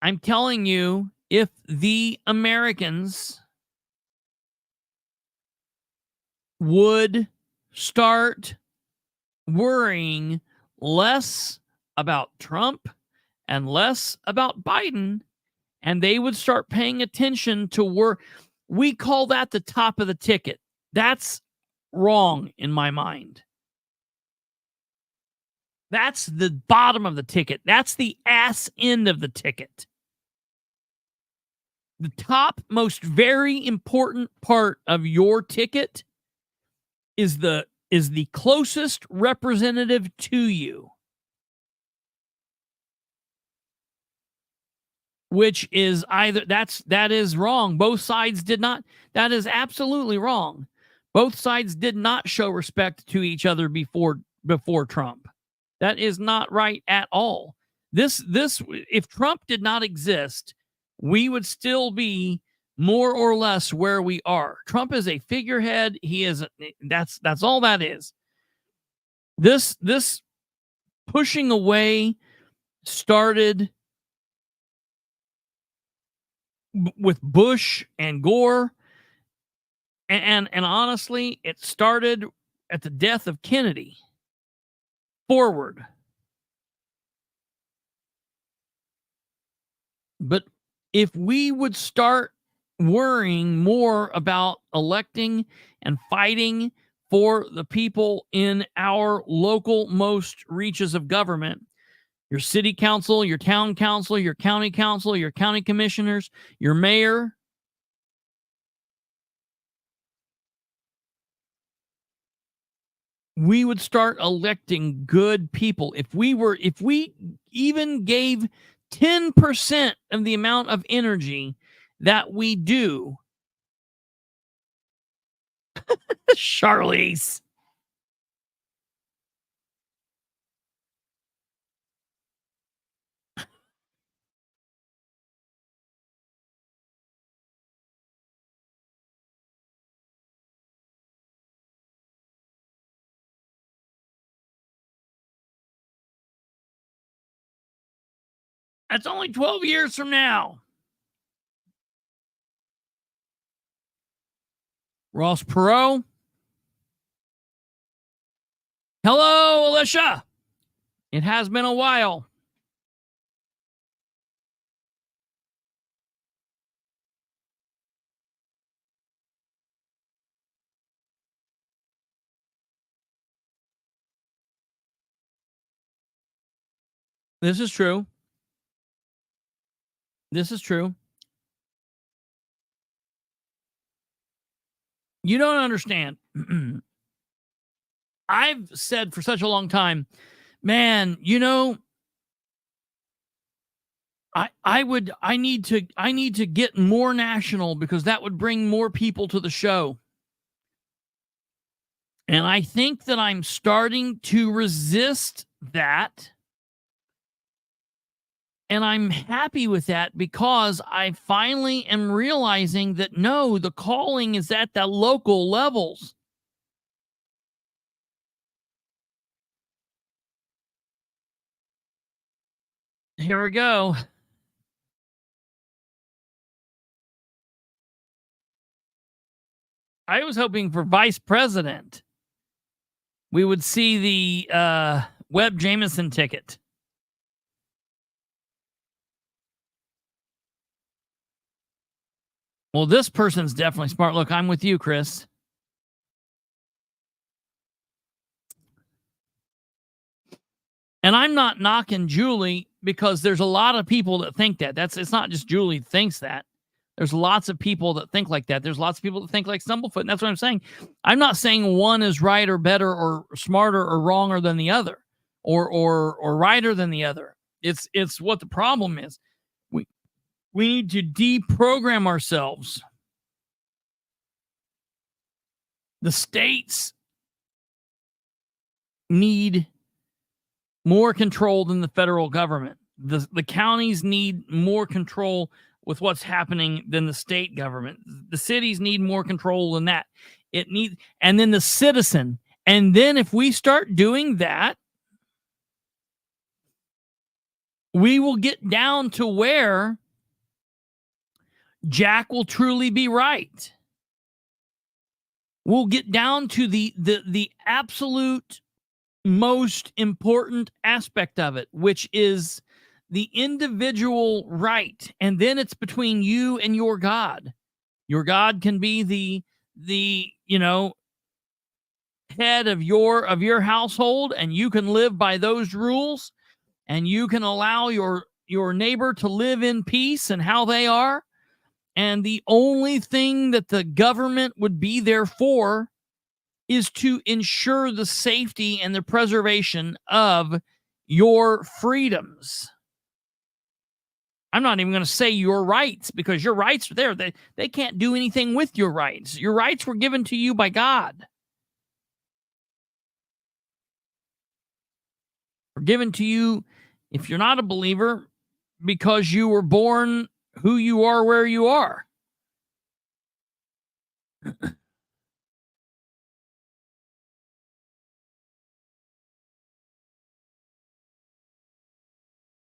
I'm telling you, if the Americans would start worrying less about Trump and less about Biden, and they would start paying attention to we call that the top of the ticket. That's wrong in my mind. That's the bottom of the ticket. That's the ass end of the ticket. The top, most very important part of your ticket is the closest representative to you, which is that is wrong. Both sides did not. That is absolutely wrong. Both sides did not show respect to each other before Trump. That is not right at all. This if Trump did not exist, we would still be more or less where we are. Trump is a figurehead. He is that's all that is. This pushing away started with Bush and Gore, and honestly, it started at the death of Kennedy. Forward. But if we would start worrying more about electing and fighting for the people in our local most reaches of government, your city council, your town council, your county commissioners, your mayor, we would start electing good people. If we even gave 10% of the amount of energy that we do, Charlize. That's only 12 years from now. Ross Perot. Hello, Alicia. It has been a while. This is true. This is true. You don't understand. I've said for such a long time, man, you know, I need to get more national because that would bring more people to the show. And I think that I'm starting to resist that. And I'm happy with that because I finally am realizing that no, the calling is at the local levels. Here we go. I was hoping for vice president. We would see the Webb Jameson ticket. Well, this person's definitely smart. Look, I'm with you, Chris. And I'm not knocking Julie because there's a lot of people that think that. It's not just Julie thinks that. There's lots of people that think like that. There's lots of people that think like Stumblefoot. And that's what I'm saying. I'm not saying one is right or better or smarter or wronger than the other or righter than the other. It's what the problem is. We need to deprogram ourselves. The states need more control than the federal government. The counties need more control with what's happening than the state government. The cities need more control than that. And then the citizen. And then if we start doing that, we will get down to where Jack will truly be right. We'll get down to the absolute most important aspect of it, which is the individual right. And then it's between you and your God. Your God can be the head of your household, and you can live by those rules, and you can allow your neighbor to live in peace and how they are. And the only thing that the government would be there for is to ensure the safety and the preservation of your freedoms. I'm not even going to say your rights, because your rights are there. They can't do anything with your rights. Your rights were given to you by God. Were given to you, if you're not a believer, because you were born who you are, where you are.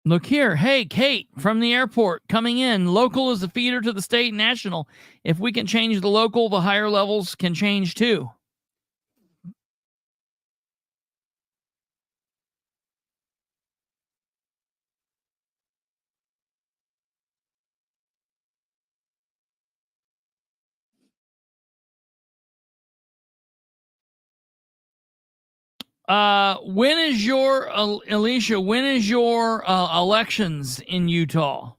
Look here. Hey, Kate from the airport coming in. Local is the feeder to the state and national. If we can change the local, the higher levels can change too. When is your Alicia? When is your elections in Utah?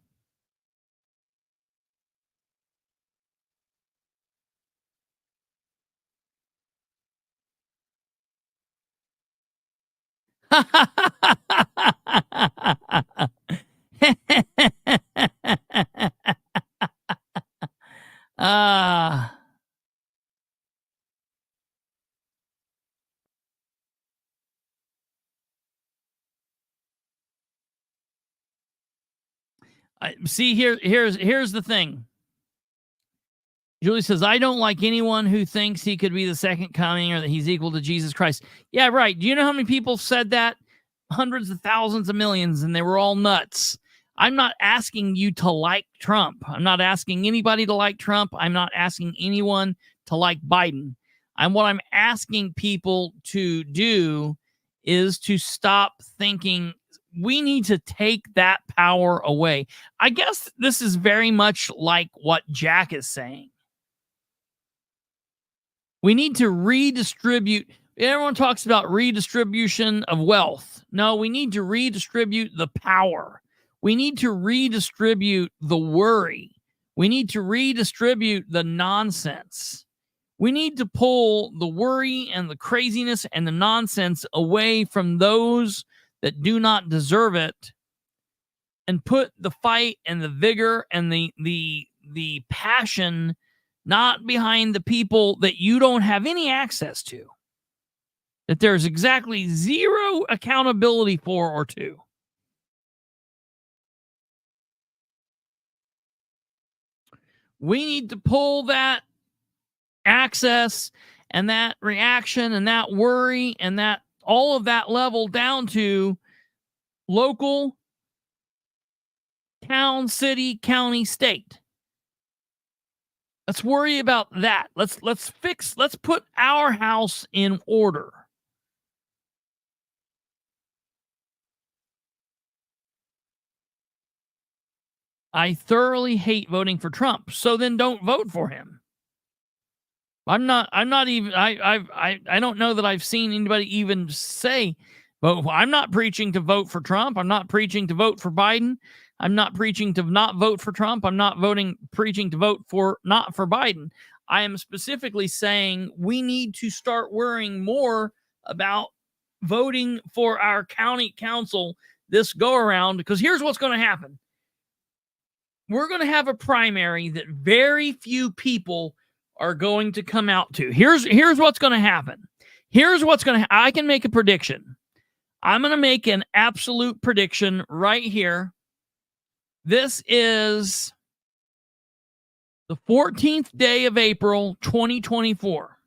See, here's the thing. Julie says, I don't like anyone who thinks he could be the second coming or that he's equal to Jesus Christ. Yeah, right. Do you know how many people said that? Hundreds of thousands of millions, and they were all nuts. I'm not asking you to like Trump. I'm not asking anybody to like Trump. I'm not asking anyone to like Biden. What I'm asking people to do is to stop thinking we need to take that power away. I guess this is very much like what Jack is saying. We need to redistribute. Everyone talks about redistribution of wealth. No, we need to redistribute the power. We need to redistribute the worry. We need to redistribute the nonsense. We need to pull the worry and the craziness and the nonsense away from those that do not deserve it, and put the fight and the vigor and the passion not behind the people that you don't have any access to, that there's exactly zero accountability for or to. We need to pull that access and that reaction and that worry and that all of that level down to local, town, city, county, state. Let's worry about that. Let's put our house in order. I thoroughly hate voting for Trump, so then don't vote for him. I don't know that I've seen anybody even say, well, I'm not preaching to vote for Trump. I'm not preaching to vote for Biden. I'm not preaching to not vote for Trump. I'm not preaching to vote for not for Biden. I am specifically saying we need to start worrying more about voting for our county council this go around, because here's what's going to happen. We're going to have a primary that very few people are going to come out to. Here's what's going to happen. I can make a prediction. I'm going to make an absolute prediction right here. This is the 14th day of April, 2024.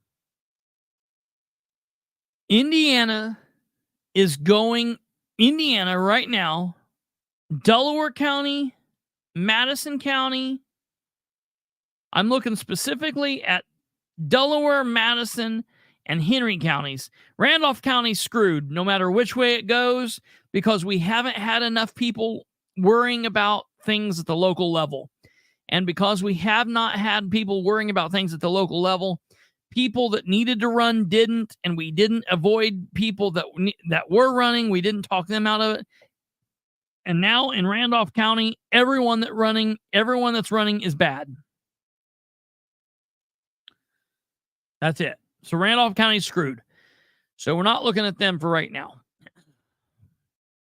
Indiana right now, Delaware County, Madison County. I'm looking specifically at Delaware, Madison, and Henry counties. Randolph County's screwed no matter which way it goes, because we haven't had enough people worrying about things at the local level. And because we have not had people worrying about things at the local level, people that needed to run didn't, and we didn't avoid people that were running. We didn't talk them out of it. And now in Randolph County, everyone that's running is bad. That's it. So Randolph County's screwed. So we're not looking at them for right now.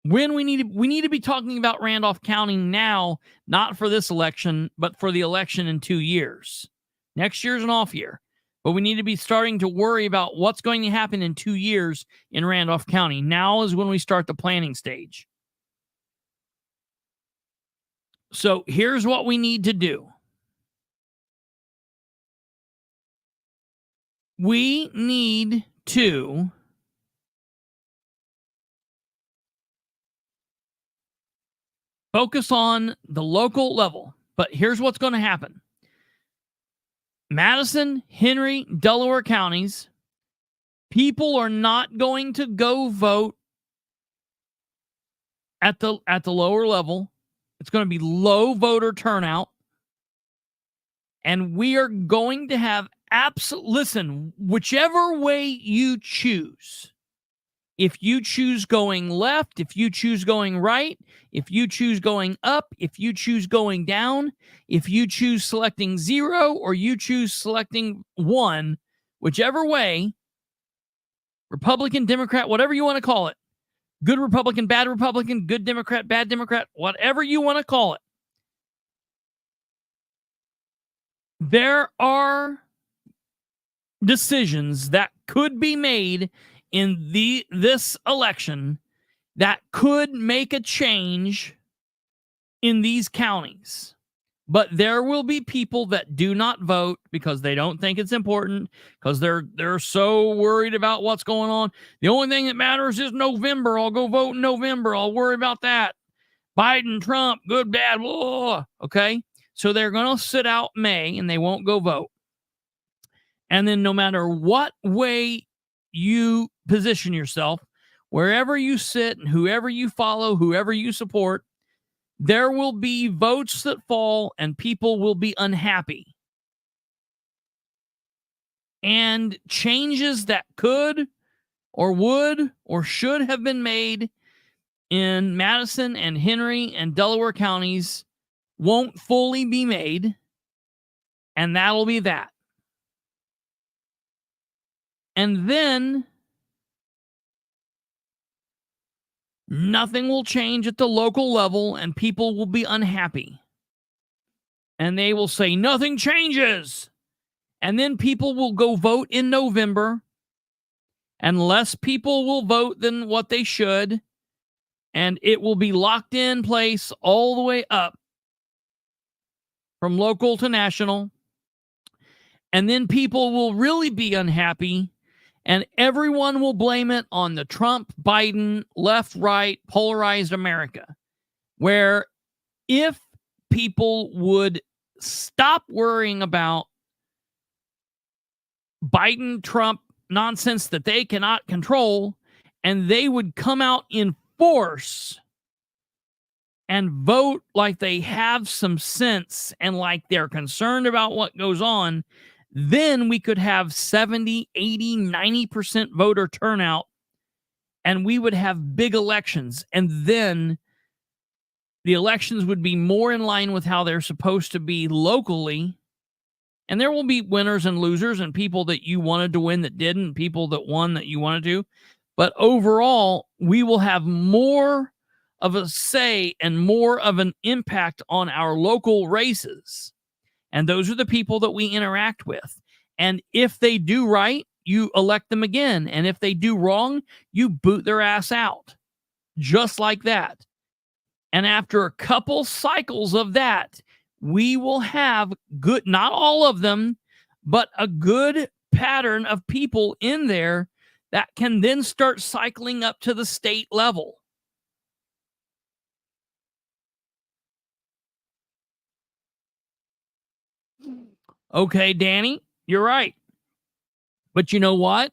When we need to be talking about Randolph County now, not for this election, but for the election in 2 years. Next year's an off year. But we need to be starting to worry about what's going to happen in 2 years in Randolph County. Now is when we start the planning stage. So here's what we need to do. We need to focus on the local level. But here's what's going to happen. Madison, Henry, Delaware counties, people are not going to go vote at the lower level. It's going to be low voter turnout. And we are going to have listen, whichever way you choose, if you choose going left, if you choose going right, if you choose going up, if you choose going down, if you choose selecting 0 or you choose selecting 1, whichever way, Republican, Democrat, whatever you want to call it, good Republican, good Democrat, bad Democrat, whatever you want to call it, there are decisions that could be made in this election that could make a change in these counties. But there will be people that do not vote because they don't think it's important, because they're so worried about what's going on. The only thing that matters is November. I'll go vote in November. I'll worry about that. Biden, Trump, good, bad, blah. Okay? So they're going to sit out May and they won't go vote. And then no matter what way you position yourself, wherever you sit and whoever you follow, whoever you support, there will be votes that fall and people will be unhappy. And changes that could or would or should have been made in Madison and Henry and Delaware counties won't fully be made, and that'll be that. And then nothing will change at the local level, and people will be unhappy. And they will say, nothing changes. And then people will go vote in November, and less people will vote than what they should. And it will be locked in place all the way up from local to national. And then people will really be unhappy, and everyone will blame it on the Trump, Biden, left, right, polarized America. Where if people would stop worrying about Biden, Trump nonsense that they cannot control, and they would come out in force and vote like they have some sense and like they're concerned about what goes on, then we could have 70, 80, 90% voter turnout, and we would have big elections. And then the elections would be more in line with how they're supposed to be locally. And there will be winners and losers, and people that you wanted to win that didn't, people that won that you wanted to. But overall, we will have more of a say and more of an impact on our local races. And those are the people that we interact with. And if they do right, you elect them again. And if they do wrong, you boot their ass out. Just like that. And after a couple cycles of that, we will have good, not all of them, but a good pattern of people in there that can then start cycling up to the state level. Okay, Danny, you're right. But you know what?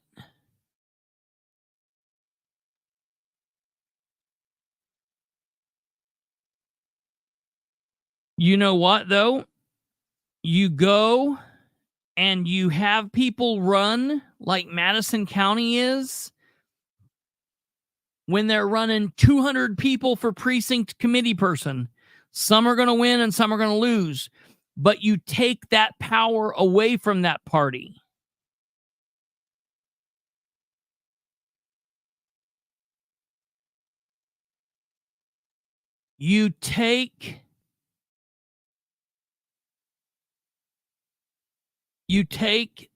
You know what, though? You go and you have people run like Madison County is when they're running 200 people for precinct committee person. Some are going to win and some are going to lose. But you take that power away from that party. You take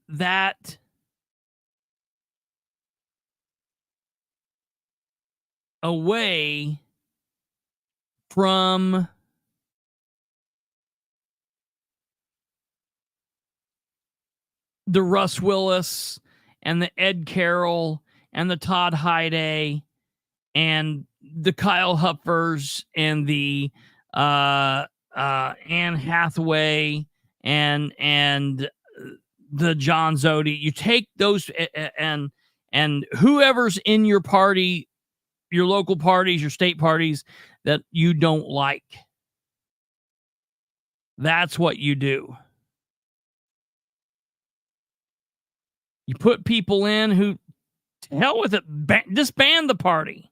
that away from the Russ Willis and the Ed Carroll and the Todd Hyde and the Kyle Huffers and the Anne Hathaway and the John Zodi. You take those and whoever's in your party, your local parties, your state parties that you don't like. That's what you do. You put people in who, to hell with it, disband the party.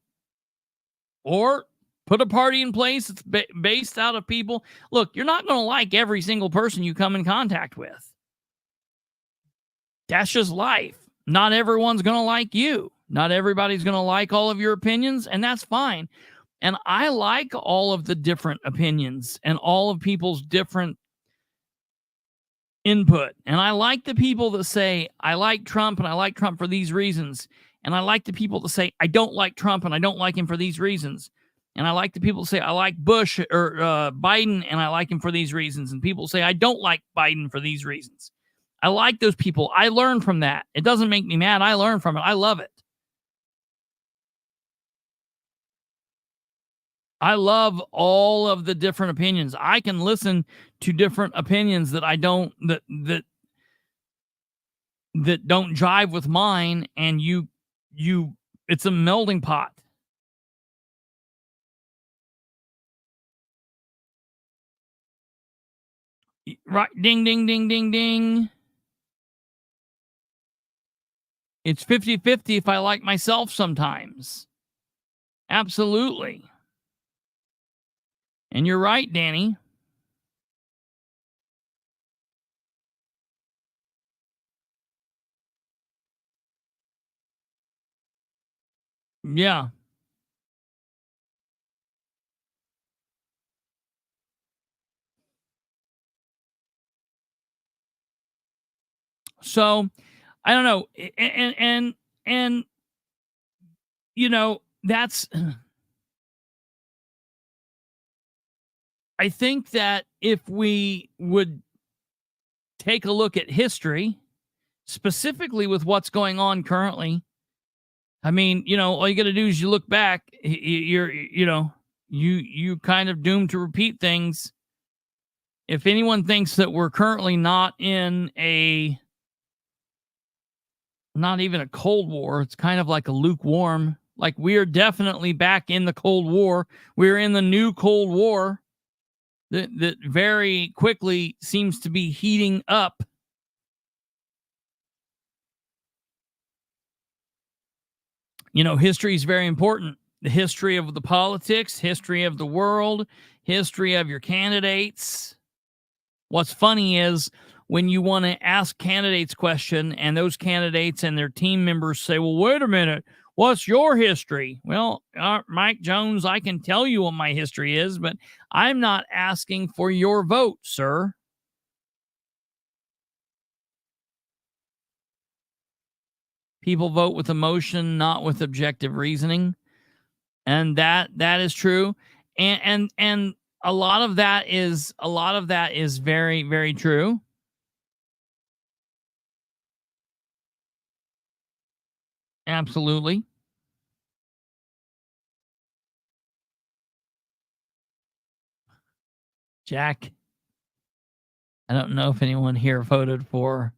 Or put a party in place that's based out of people. Look, you're not going to like every single person you come in contact with. That's just life. Not everyone's going to like you. Not everybody's going to like all of your opinions, and that's fine. And I like all of the different opinions and all of people's different input. And I like the people that say, I like Trump and I like Trump for these reasons. And I like the people that say, I don't like Trump and I don't like him for these reasons. And I like the people that say, I like Bush or Biden and I like him for these reasons. And people say, I don't like Biden for these reasons. I like those people. I learn from that. It doesn't make me mad. I learn from it. I love it. I love all of the different opinions. I can listen to different opinions that I don't, that don't jive with mine. And it's a melding pot. Right. Ding, ding, ding, ding, ding. It's 50-50 if I like myself sometimes. Absolutely. And you're right, Danny. Yeah. So, I don't know. And you know, that's I think that if we would take a look at history, specifically with what's going on currently, I mean, you know, all you got to do is you look back. You kind of doomed to repeat things. If anyone thinks that we're currently not even a Cold War, it's kind of like a lukewarm. Like, we are definitely back in the Cold War. We're in the new Cold War that very quickly seems to be heating up. You know, history is very important. The history of the politics, history of the world, history of your candidates. What's funny is when you want to ask candidates question and those candidates and their team members say, well, wait a minute, what's your history? Well, Mike Jones, I can tell you what my history is, but I'm not asking for your vote, sir. People vote with emotion, not with objective reasoning. And that is true. And a lot of that is very, very true. Absolutely. Jack, I don't know if anyone here voted for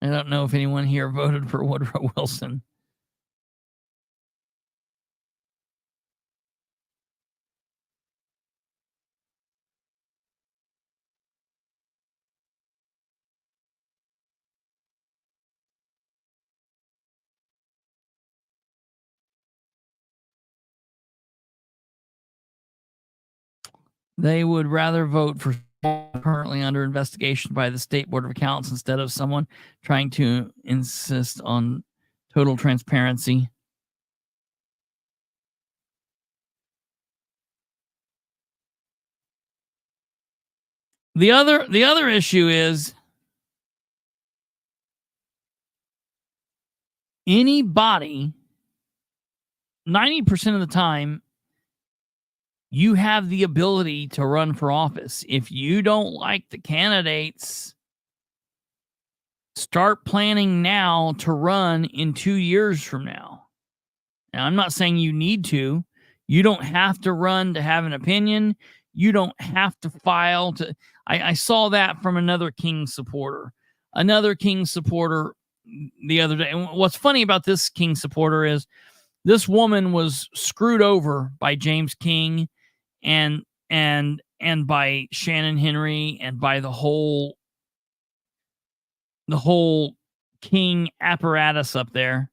Woodrow Wilson. They would rather vote for currently under investigation by the State Board of Accounts instead of someone trying to insist on total transparency. The other issue is anybody, 90% of the time, you have the ability to run for office. If you don't like the candidates, start planning now to run in 2 years from now. Now, I'm not saying you need to. You don't have to run to have an opinion. You don't have to file to. I saw that from another King supporter. Another King supporter the other day. And what's funny about this King supporter is this woman was screwed over by James King and by Shannon Henry and by the whole King apparatus up there.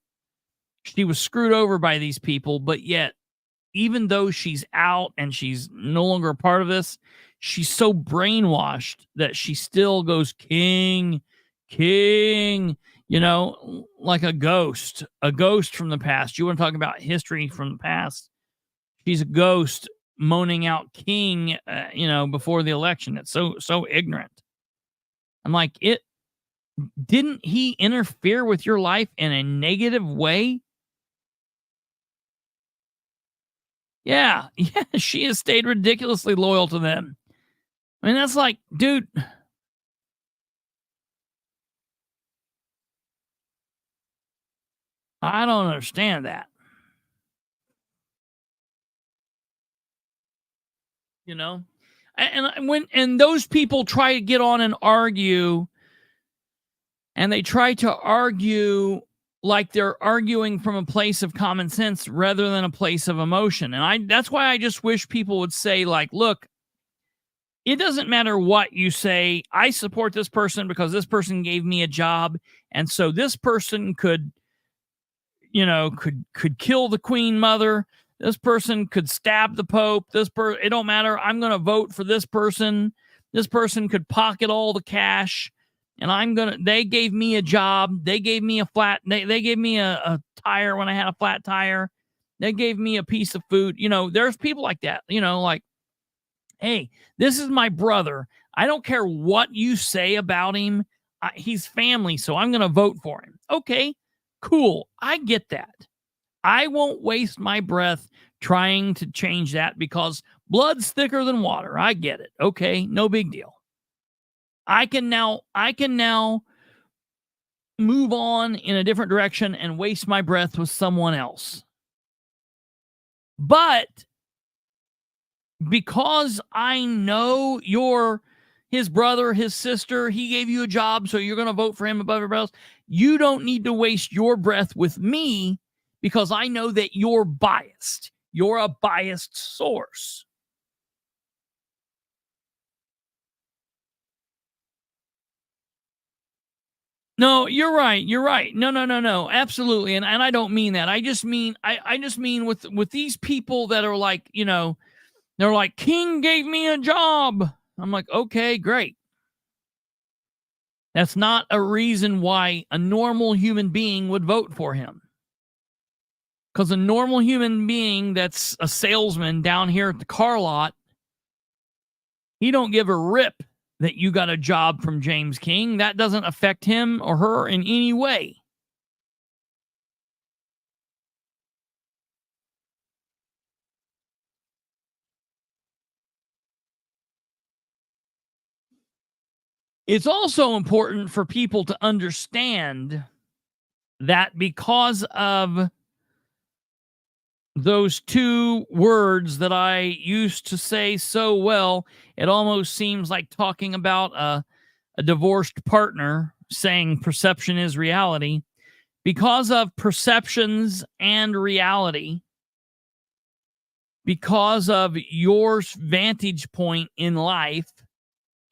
She was screwed over by these people, but yet, even though she's out and she's no longer a part of this, she's so brainwashed that she still goes king, you know, like a ghost from the past. You want to talk about history from the past? She's a ghost moaning out king, before the election. It's so ignorant. I'm like, didn't he interfere with your life in a negative way? Yeah, she has stayed ridiculously loyal to them. I mean, that's like, dude. I don't understand that. You know? And those people try to get on and argue, and they try to argue like they're arguing from a place of common sense rather than a place of emotion. And that's why I just wish people would say, like, look, it doesn't matter what you say. I support this person because this person gave me a job. And so this person could kill the Queen Mother. This person could stab the Pope. It don't matter. I'm going to vote for this person. This person could pocket all the cash. And they gave me a job. They gave me they gave me a tire when I had a flat tire. They gave me a piece of food. There's people like that, like, hey, this is my brother. I don't care what you say about him. He's family, so I'm going to vote for him. Okay, cool. I get that. I won't waste my breath trying to change that because blood's thicker than water. I get it. Okay, no big deal. I can now move on in a different direction and waste my breath with someone else. But because I know you're his brother, his sister, he gave you a job, so you're going to vote for him above everybody else, you don't need to waste your breath with me because I know that you're biased. You're a biased source. No, you're right. You're right. No. Absolutely. And I don't mean that. I just mean with these people that are like, they're like, King gave me a job. I'm like, okay, great. That's not a reason why a normal human being would vote for him. Because a normal human being that's a salesman down here at the car lot, he don't give a rip that you got a job from James King. That doesn't affect him or her in any way. It's also important for people to understand that because of those two words that I used to say so well, it almost seems like talking about a divorced partner saying perception is reality. Because of perceptions and reality, because of your vantage point in life,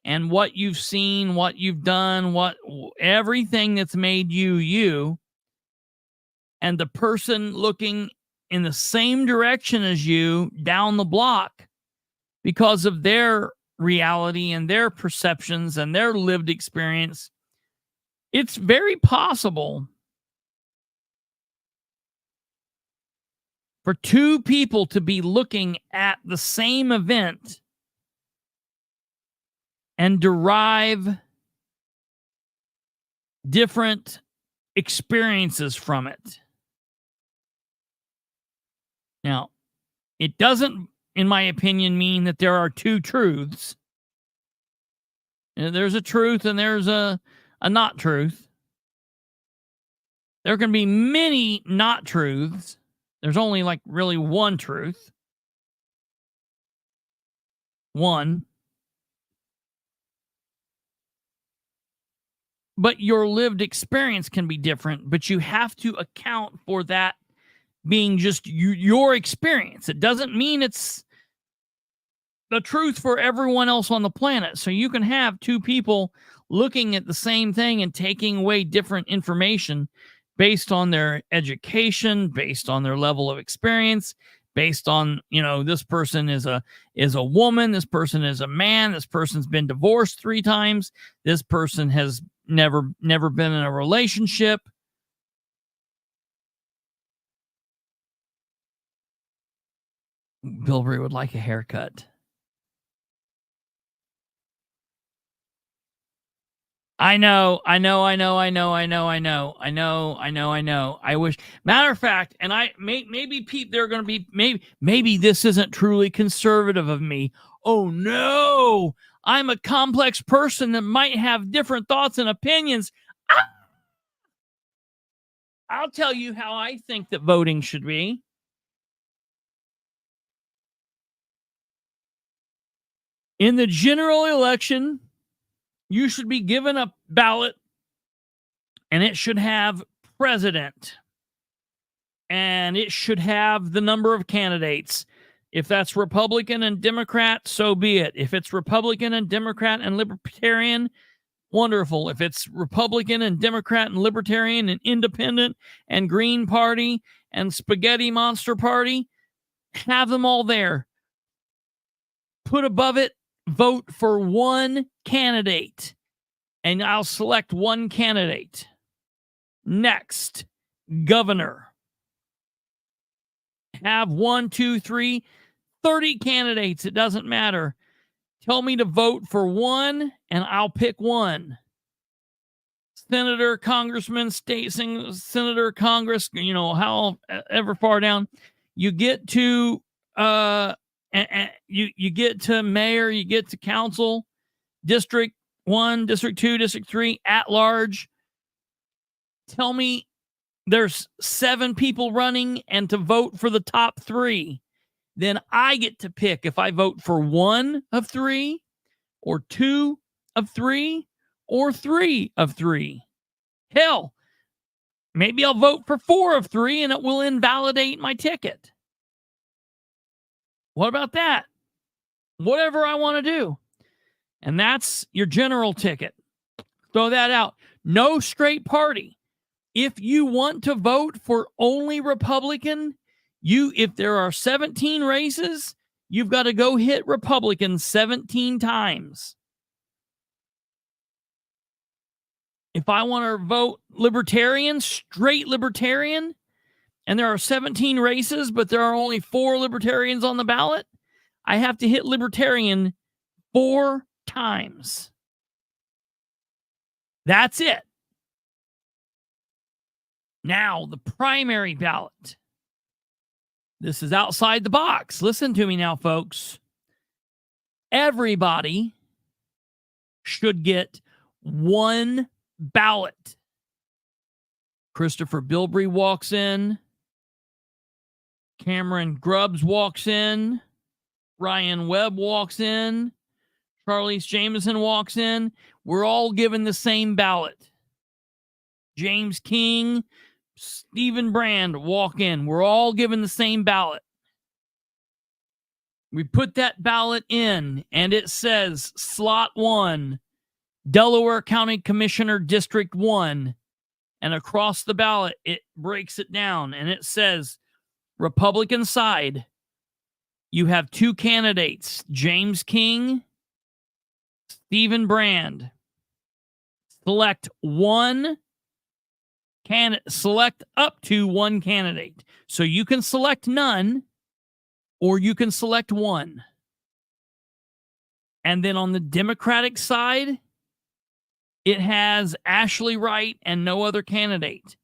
and what you've seen, what you've done, everything that's made you, and the person looking in the same direction as you down the block because of their reality and their perceptions and their lived experience, it's very possible for two people to be looking at the same event and derive different experiences from it. Now, it doesn't, in my opinion, mean that there are two truths. There's a truth and there's a not truth. There can be many not truths. There's only like really one truth. One. But your lived experience can be different, but you have to account for that being just your experience. It doesn't mean it's the truth for everyone else on the planet. So you can have two people looking at the same thing and taking away different information based on their education, based on their level of experience, based on, this person is a woman, this person is a man, this person's been divorced 3 times, this person has never been in a relationship. Bilbrey would like a haircut. I know. I wish. Matter of fact, and maybe Pete, they're going to be, maybe this isn't truly conservative of me. Oh no, I'm a complex person that might have different thoughts and opinions. I'll tell you how I think that voting should be. In the general election, you should be given a ballot, and it should have president, and it should have the number of candidates. If that's Republican and Democrat, so be it. If it's Republican and Democrat and Libertarian, wonderful. If it's Republican and Democrat and Libertarian and Independent and Green Party and Spaghetti Monster Party, have them all there. Put above it, vote for one candidate, and I'll select one candidate. Next, governor. Have 1, 2, 3, 30 candidates. It doesn't matter. Tell me to vote for one, and I'll pick one. Senator, congressman, state senator, Congress, however far down. You get to you get to mayor, you get to council, District 1, District 2, District 3, at large. Tell me there's 7 people running and to vote for the top 3. Then I get to pick if I vote for 1 of 3 or 2 of 3 or 3 of 3. Hell, maybe I'll vote for 4 of 3 and it will invalidate my ticket. What about that? Whatever I want to do. And that's your general ticket. Throw that out. No straight party. If you want to vote for only Republican, if there are 17 races, you've got to go hit Republican 17 times. If I want to vote Libertarian, straight Libertarian, and there are 17 races, but there are only 4 Libertarians on the ballot, I have to hit Libertarian 4 times. That's it. Now, the primary ballot. This is outside the box. Listen to me now, folks. Everybody should get one ballot. Kristopher Bilbrey walks in. Cameron Grubbs walks in. Ryan Webb walks in. Charlize Jameson walks in. We're all given the same ballot. James King, Stephen Brand walk in. We're all given the same ballot. We put that ballot in, and it says slot 1, Delaware County Commissioner District 1. And across the ballot, it breaks it down, and it says Republican side, you have 2 candidates, James King, Stephen Brand. Select up to 1 candidate. So you can select none, or you can select 1. And then on the Democratic side, it has Ashley Wright and no other candidate.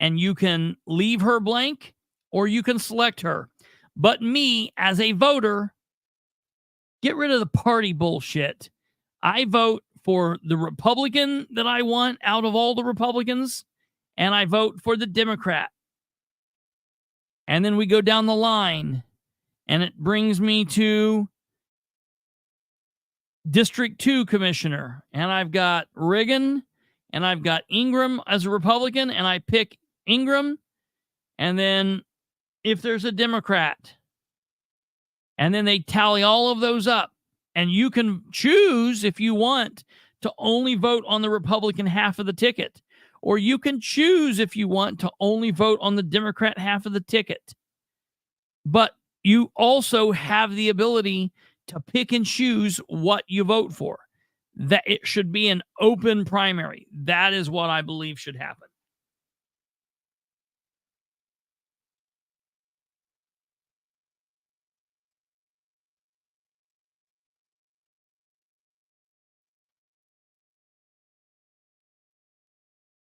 And you can leave her blank, or you can select her. But me, as a voter, get rid of the party bullshit. I vote for the Republican that I want out of all the Republicans, and I vote for the Democrat. And then we go down the line, and it brings me to District 2 Commissioner. And I've got Riggin, and I've got Ingram as a Republican, and I pick Ingram. And then if there's a Democrat, and then they tally all of those up. And you can choose, if you want, to only vote on the Republican half of the ticket. Or you can choose, if you want, to only vote on the Democrat half of the ticket. But you also have the ability to pick and choose what you vote for. That it should be an open primary. That is what I believe should happen.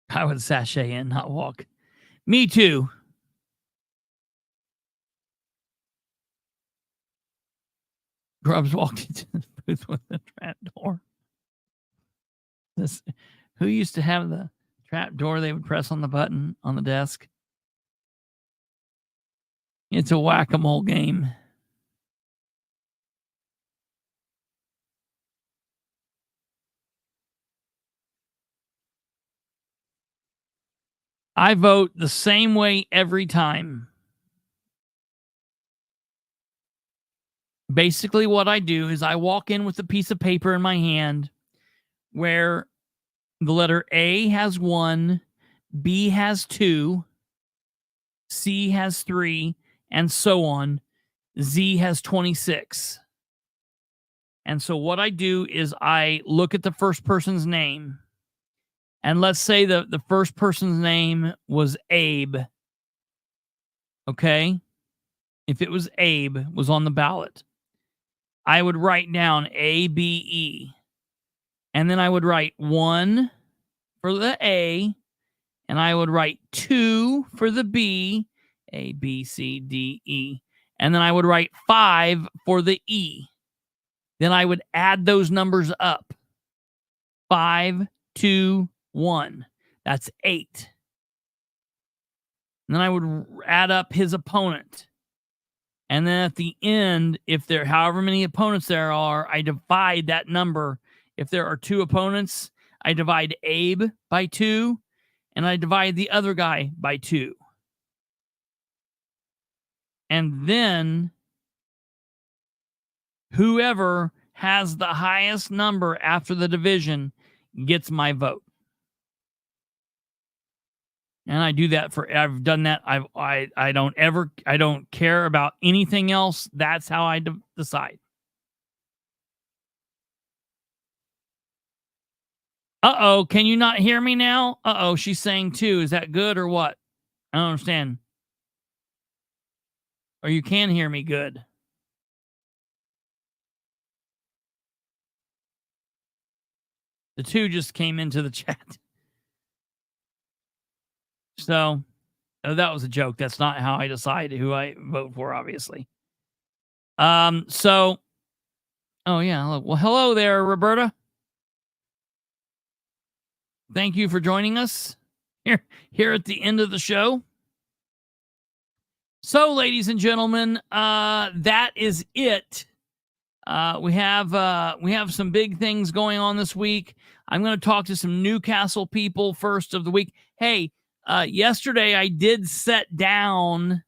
I would sashay in, not walk. Me too. Grubbs walked into the booth with the trap door. Who used to have the trap door they would press on the button on the desk? It's a whack-a-mole game. I vote the same way every time. basically what I do is I walk in with a piece of paper in my hand where the letter A has 1, B has 2, C has 3, and so on. Z has 26. And so what I do is I look at the first person's name. And let's say the first person's name was Abe. Okay? If it was Abe, was on the ballot, I would write down A, B, E. And then I would write 1 for the A, and I would write 2 for the B, A, B, C, D, E. And then I would write 5 for the E. Then I would add those numbers up. 5, 2, 1. That's 8. And then I would add up his opponent. And then at the end, if there however many opponents there are, I divide that number. If there are 2 opponents, I divide Abe by 2, and I divide the other guy by 2. And then whoever has the highest number after the division gets my vote. And I do that I've done that. I don't care about anything else. That's how I decide. Uh-oh, can you not hear me now? Uh-oh, she's saying 2. Is that good or what? I don't understand. Or you can hear me good. The 2 just came into the chat. So, that was a joke. That's not how I decide who I vote for, obviously. So, oh yeah. Well, hello there, Roberta. Thank you for joining us here at the end of the show. So, ladies and gentlemen, that is it. We have some big things going on this week. I'm going to talk to some Newcastle people first of the week. Hey, yesterday I did sit down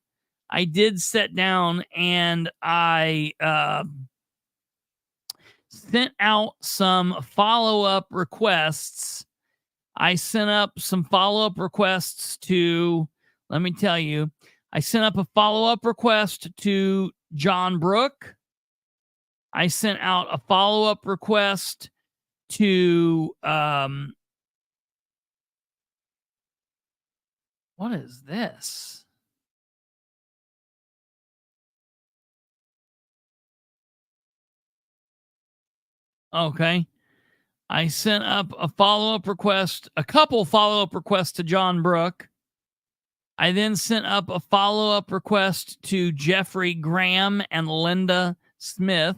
and I sent out some follow-up requests. I sent up some follow-up requests to, let me tell you, I sent up a follow-up request to John Brook. I sent out a follow-up request to, what is this? Okay. I sent up a follow-up request, a couple follow-up requests to John Brook. I then sent up a follow-up request to Jeffrey Graham and Linda Smith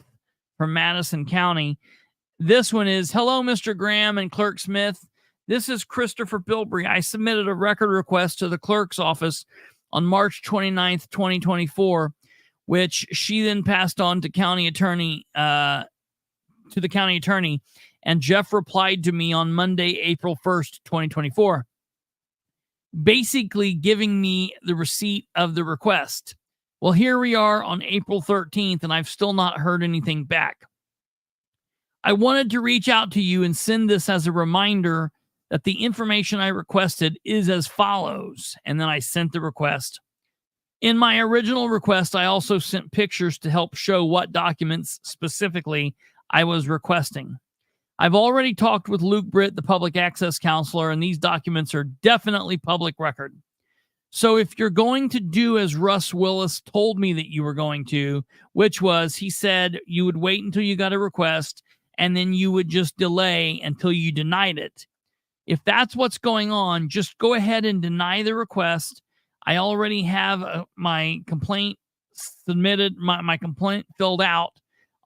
from Madison County. This one is, hello, Mr. Graham and Clerk Smith. This is Kristopher Bilbrey. I submitted a record request to the clerk's office on March 29th, 2024, which she then passed on to the county attorney, and Jeff replied to me on Monday, April 1st, 2024, basically giving me the receipt of the request. Well, here we are on April 13th, and I've still not heard anything back. I wanted to reach out to you and send this as a reminder that the information I requested is as follows. And then I sent the request. In my original request, I also sent pictures to help show what documents specifically I was requesting. I've already talked with Luke Britt, the public access counselor, and these documents are definitely public record. So if you're going to do as Russ Willis told me that you were going to, which was, he said you would wait until you got a request and then you would just delay until you denied it. If that's what's going on, just go ahead and deny the request. I already have my complaint submitted, my complaint filled out.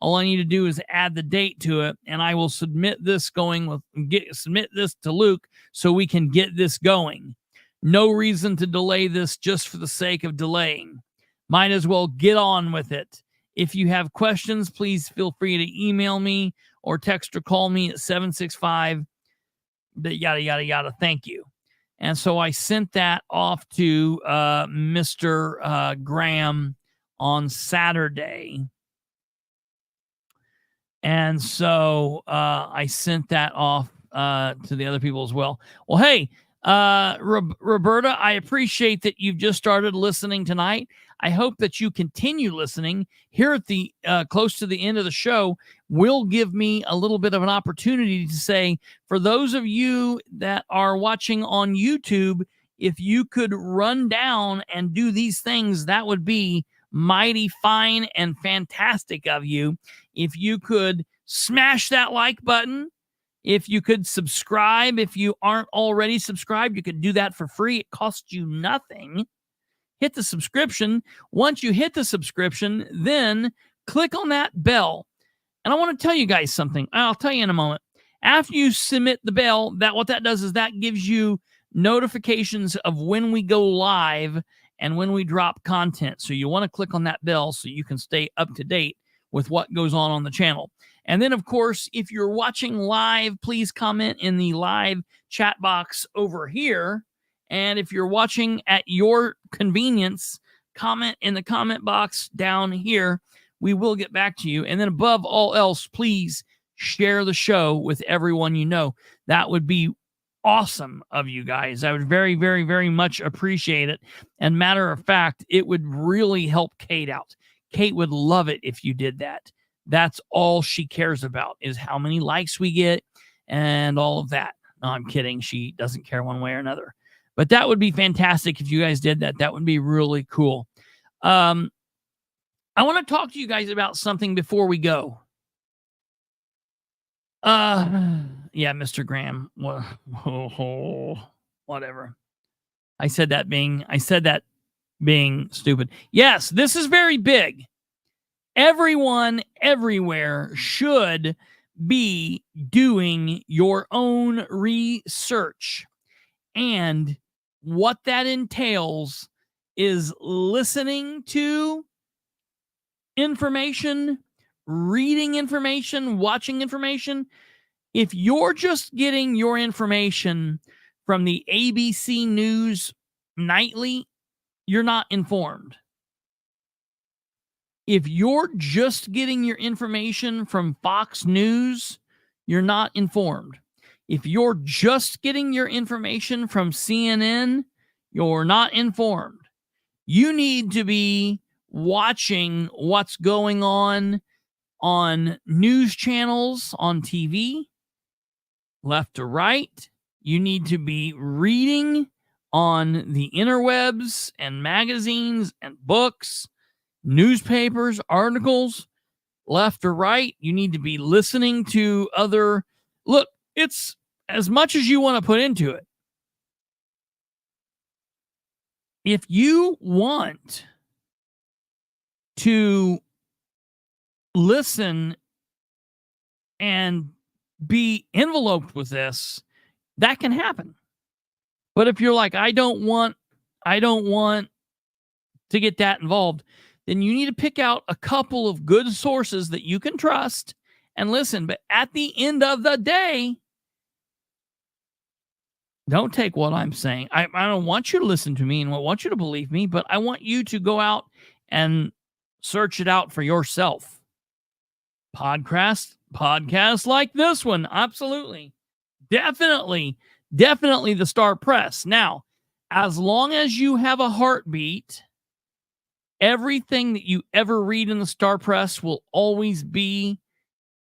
All I need to do is add the date to it, and I will submit this submit this to Luke so we can get this going. No reason to delay this just for the sake of delaying. Might as well get on with it. If you have questions, please feel free to email me or text or call me at 765 yada yada yada. Thank you. And so I sent that off to Mr. Graham on Saturday. And so I sent that off to the other people as well. Well, hey, Roberta, I appreciate that you've just started listening tonight. I hope that you continue listening. Here at the close to the end of the show will give me a little bit of an opportunity to say, for those of you that are watching on YouTube, if you could run down and do these things, that would be mighty fine and fantastic of you. If you could smash that like button, if you could subscribe, if you aren't already subscribed, you could do that for free. It costs you nothing. Hit the subscription. Once you hit the subscription, then click on that bell. And I want to tell you guys something. I'll tell you in a moment. After you submit the bell, what that does is that gives you notifications of when we go live and when we drop content. So you want to click on that bell so you can stay up to date with what goes on the channel. And then, of course, if you're watching live, please comment in the live chat box over here. And if you're watching at your convenience, comment in the comment box down here. We will get back to you. And then above all else, please share the show with everyone you know. That would be awesome of you guys. I would very, very, very much appreciate it. And matter of fact, it would really help Kate out. Kate would love it if you did that. That's all she cares about, is how many likes we get and all of that. No, I'm kidding. She doesn't care one way or another. But that would be fantastic if you guys did that. That would be really cool. I want to talk to you guys about something before we go. Yeah, Mr. Graham. Whatever. I said that being stupid. Yes, this is very big. Everyone everywhere should be doing your own research. And what that entails is listening to information, reading information, watching information. If you're just getting your information from the ABC News nightly, you're not informed. If you're just getting your information from Fox News, you're not informed. If you're just getting your information from CNN, you're not informed. You need to be watching what's going on news channels, on TV, left to right. You need to be reading on the interwebs and magazines and books, newspapers, articles, left or right. You need to be listening to other. Look, it's as much as you want to put into it. If you want to listen and be enveloped with this, that can happen. But if you're like, I don't want to get that involved, then you need to pick out a couple of good sources that you can trust and listen. But at the end of the day, don't take what I'm saying. I don't want you to listen to me and I want you to believe me, but I want you to go out and search it out for yourself. Podcasts like this one. Absolutely. Definitely the Star Press. Now, as long as you have a heartbeat, everything that you ever read in the Star Press will always be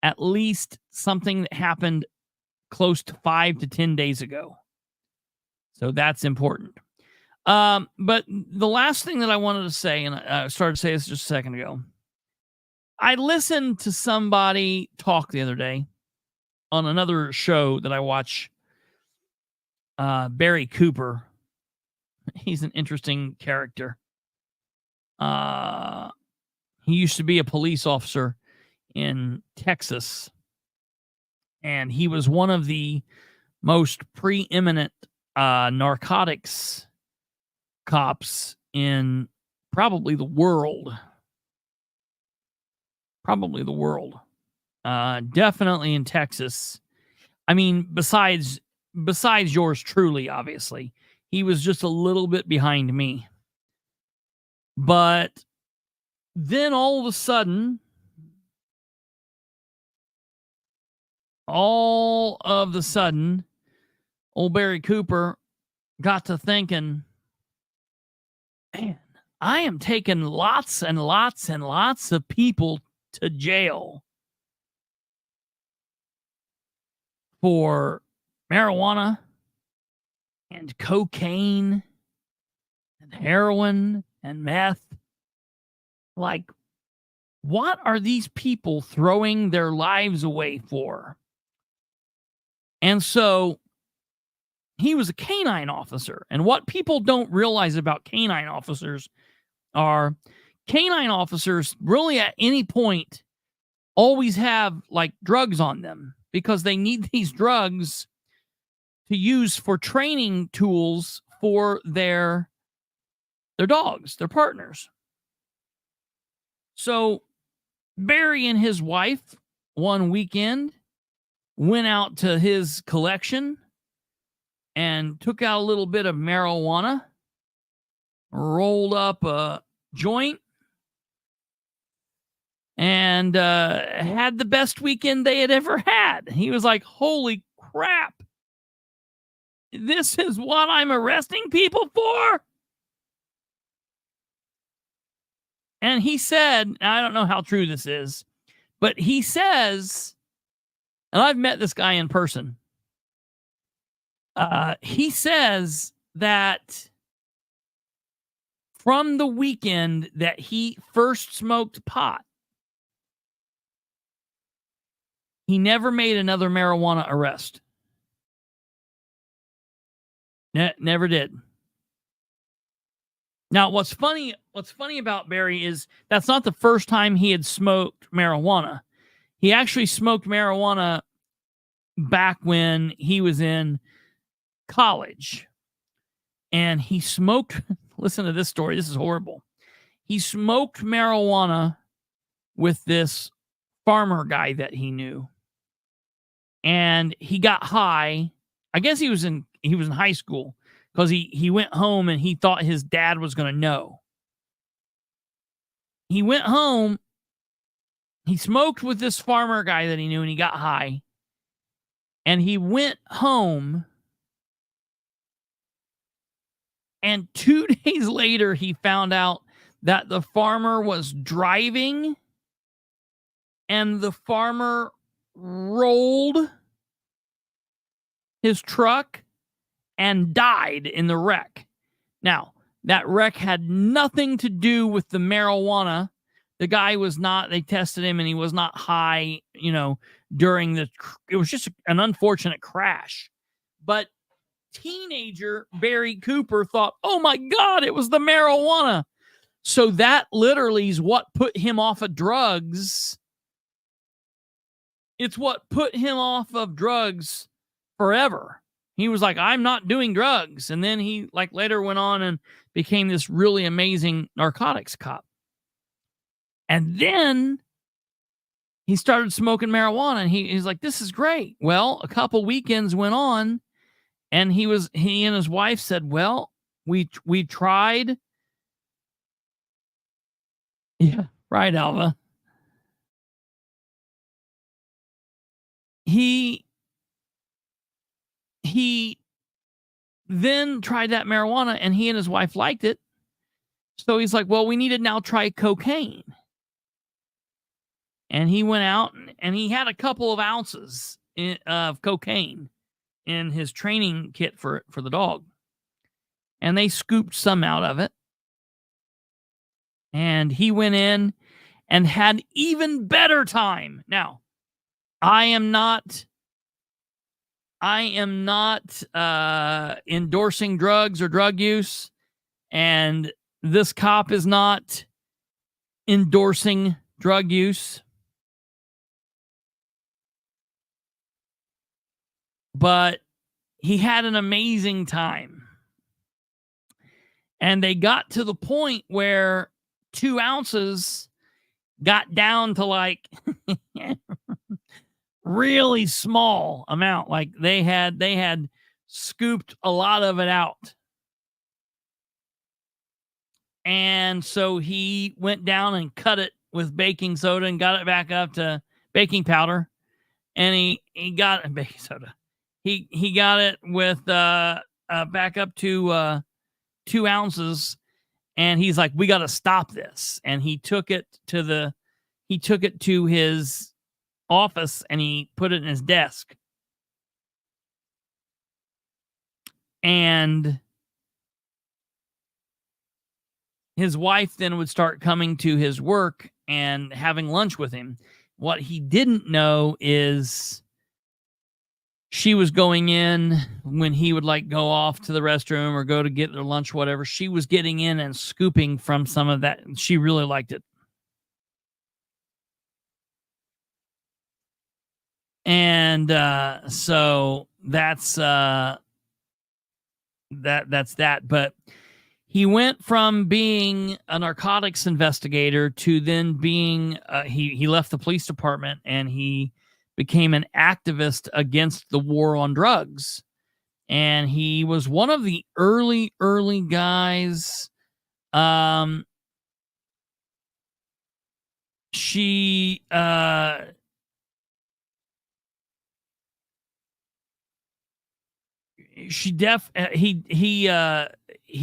at least something that happened close to 5 to 10 days ago. So that's important. But the last thing that I wanted to say, and I started to say this just a second ago, I listened to somebody talk the other day on another show that I watch, Barry Cooper. He's an interesting character. He used to be a police officer in Texas, and he was one of the most preeminent narcotics cops in probably the world. Definitely in Texas. I mean, besides yours truly, obviously. He was just a little bit behind me. But then all of a sudden, all of the sudden, old Barry Cooper got to thinking, man, I am taking lots and lots and lots of people to jail for marijuana and cocaine and heroin and meth. Like, what are these people throwing their lives away for? And so he was a canine officer. And what people don't realize about canine officers are canine officers really at any point always have like drugs on them because they need these drugs to use for training tools for their dogs, their partners. So Barry and his wife one weekend went out to his collection and took out a little bit of marijuana, rolled up a joint, and had the best weekend they had ever had. He was like, holy crap, this is what I'm arresting people for? And he said, I don't know how true this is, but he says, and I've met this guy in person, he says that from the weekend that he first smoked pot, he never made another marijuana arrest. Never did. Now, what's funny about Barry is that's not the first time he had smoked marijuana. He actually smoked marijuana back when he was in college. And he smoked, listen to this story. This is horrible. He smoked marijuana with this farmer guy that he knew. And he got high. I guess he was in high school because he went home and he thought his dad was going to know. He went home. He smoked with this farmer guy that he knew and he got high. And he went home. And 2 days later, he found out that the farmer was driving and the farmer rolled his truck and died in the wreck. Now, that wreck had nothing to do with the marijuana. The guy was not, they tested him and he was not high, during it was just an unfortunate crash. But teenager Barry Cooper thought, oh my God, it was the marijuana. So that literally is what put him off of drugs. It's what put him off of drugs forever. He was like, I'm not doing drugs. And then he later went on and became this really amazing narcotics cop. And then he started smoking marijuana and he's like, this is great. Well, a couple weekends went on and he and his wife said, well, we tried. Yeah, right, Alva. He then tried that marijuana and he and his wife liked it. So he's like, well, we need to now try cocaine. And he went out and he had a couple of ounces of cocaine in his training kit for the dog. And they scooped some out of it. And he went in and had even better time. Now, I am not endorsing drugs or drug use, and this cop is not endorsing drug use. But he had an amazing time. And they got to the point where 2 ounces got down to really small amount. Like they had scooped a lot of it out. And so he went down and cut it with baking soda and got it back up to baking powder and he got baking soda. He got it with back up to 2 ounces, and he's like, we got to stop this. And he took it to his office and he put it in his desk. And his wife then would start coming to his work and having lunch with him. What he didn't know is she was going in when he would like go off to the restroom or go to get their lunch, whatever. She was getting in and scooping from some of that. She really liked it. And so that's that. But he went from being a narcotics investigator to then being he left the police department and he became an activist against the war on drugs. And he was one of the early guys. He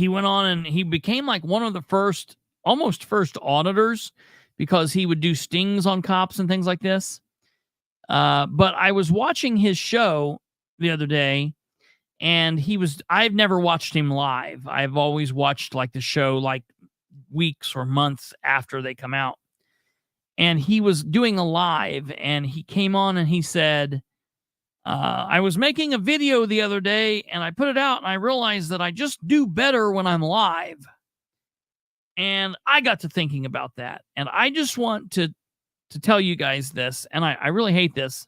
went on and he became like one of the almost first auditors, because he would do stings on cops and things like this. But I was watching his show the other day, and I've never watched him live. I've always watched like the show like weeks or months after they come out. And he was doing a live, and he came on and he said, I was making a video the other day and I put it out and I realized that I just do better when I'm live. And I got to thinking about that. And I just want to tell you guys this, and I really hate this.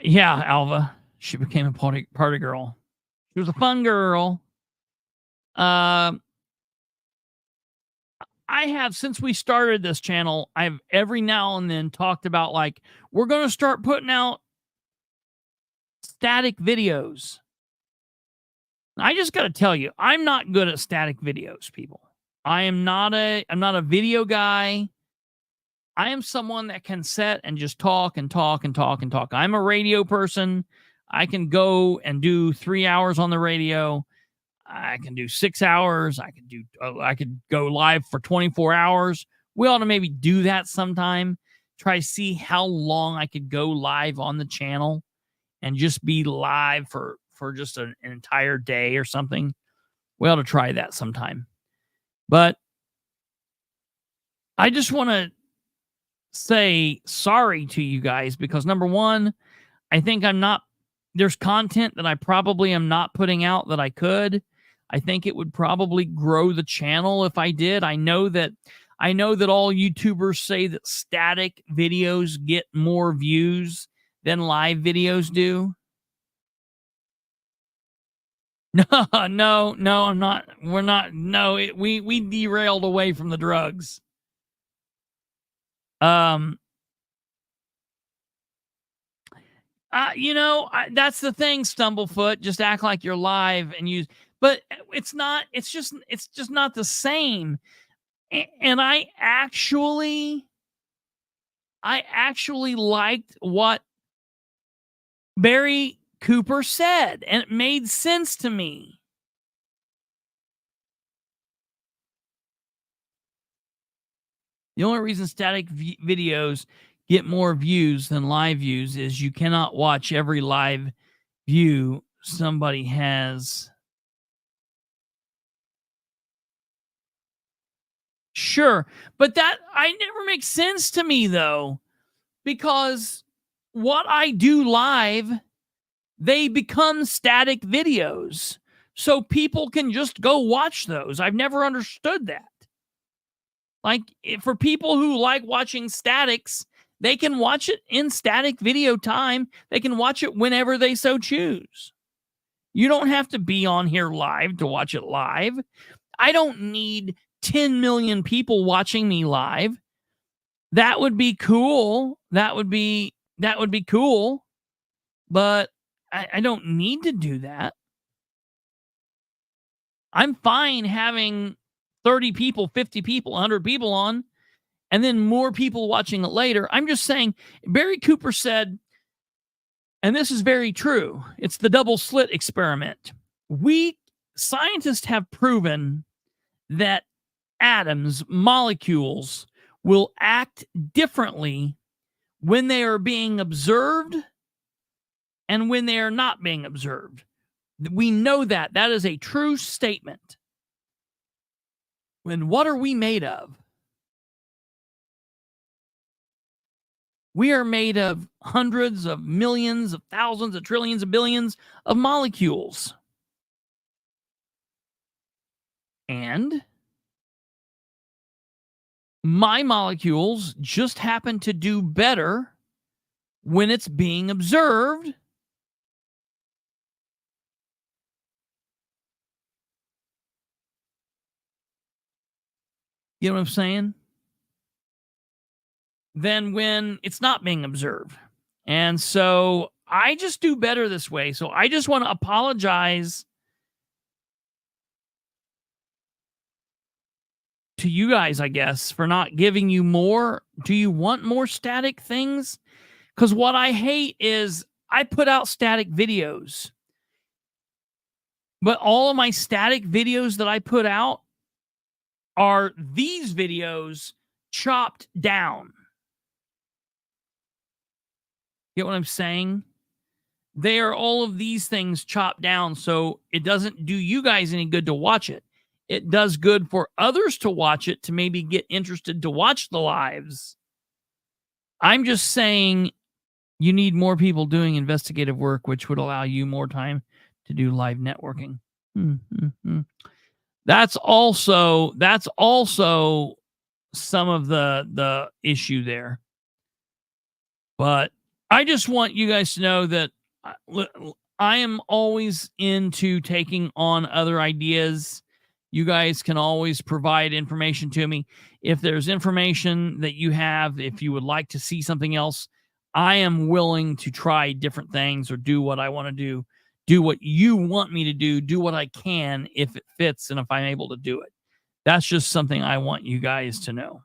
Yeah, Alva, she became a party girl. She was a fun girl. I have, since we started this channel, I've every now and then talked about like, we're going to start putting out static videos. I just got to tell you, I'm not good at static videos, people. I'm not a video guy. I am someone that can sit and just talk and talk and talk and talk. I'm a radio person. I can go and do 3 hours on the radio. I can do 6 hours. I could go live for 24 hours. We ought to maybe do that sometime. Try to see how long I could go live on the channel and just be live for just an entire day or something. We ought to try that sometime. But I just want to say sorry to you guys, because number one, I think there's content that I probably am not putting out that I could. I think it would probably grow the channel if I did. I know that all YouTubers say that static videos get more views than live videos do. No, I'm not. We're not. No, we derailed away from the drugs. That's the thing, Stumblefoot. Just act like you're live and use, but it's not. It's just not the same. And I actually liked what Barry Cooper said, and it made sense to me. The only reason static videos get more views than live views is you cannot watch every live view somebody has. Sure, but that never makes sense to me, though, because what I do live, they become static videos, so people can just go watch those. I've never understood that. Like, for people who like watching statics, they can watch it in static video time. They can watch it whenever they so choose. You don't have to be on here live to watch it live. I don't need 10 million people watching me live. That would be cool. That would be cool. But I don't need to do that. I'm fine having 30 people, 50 people, 100 people on and then more people watching it later. I'm just saying, Barry Cooper said, and this is very true, it's the double slit experiment. Scientists have proven that atoms, molecules, will act differently when they are being observed and when they are not being observed. We know that. That is a true statement. When what are we made of? We are made of hundreds of millions of thousands of trillions of billions of molecules. And my molecules just happen to do better when it's being observed. You know what I'm saying? Than when it's not being observed. And so I just do better this way. So I just want to apologize to you guys, I guess, for not giving you more. Do you want more static things? Because what I hate is I put out static videos, but all of my static videos that I put out are these videos chopped down. Get what I'm saying? They are all of these things chopped down, so it doesn't do you guys any good to watch it. It does good for others to watch it, to maybe get interested to watch the lives. I'm just saying you need more people doing investigative work, which would allow you more time to do live networking. That's also some of the issue there. But I just want you guys to know that I am always into taking on other ideas. You guys can always provide information to me. If there's information that you have, if you would like to see something else, I am willing to try different things or do what I want to do what you want me to do what I can if it fits and if I'm able to do it. That's just something I want you guys to know.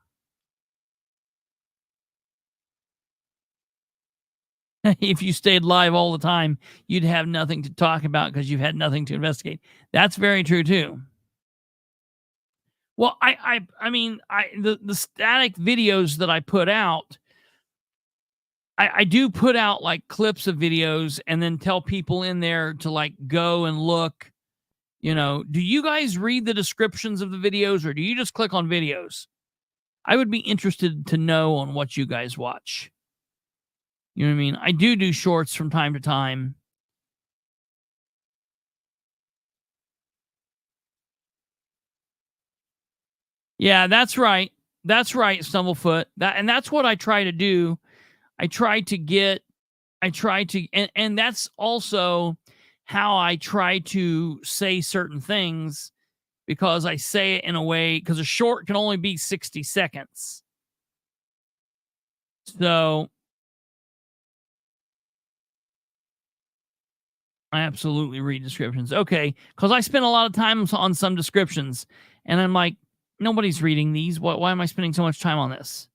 If you stayed live all the time, you'd have nothing to talk about because you've had nothing to investigate. That's very true too. Well, I mean, the static videos that I put out, I do put out like clips of videos and then tell people in there to like go and look. You know, do you guys read the descriptions of the videos or do you just click on videos? I would be interested to know on what you guys watch. You know what I mean? I do shorts from time to time. Yeah, that's right. That's right, Stumblefoot. And that's what I try to do. And that's also how I try to say certain things, because I say it in a way, because a short can only be 60 seconds. So I absolutely read descriptions. Okay, because I spend a lot of time on some descriptions, and I'm like, nobody's reading these. Why am I spending so much time on this?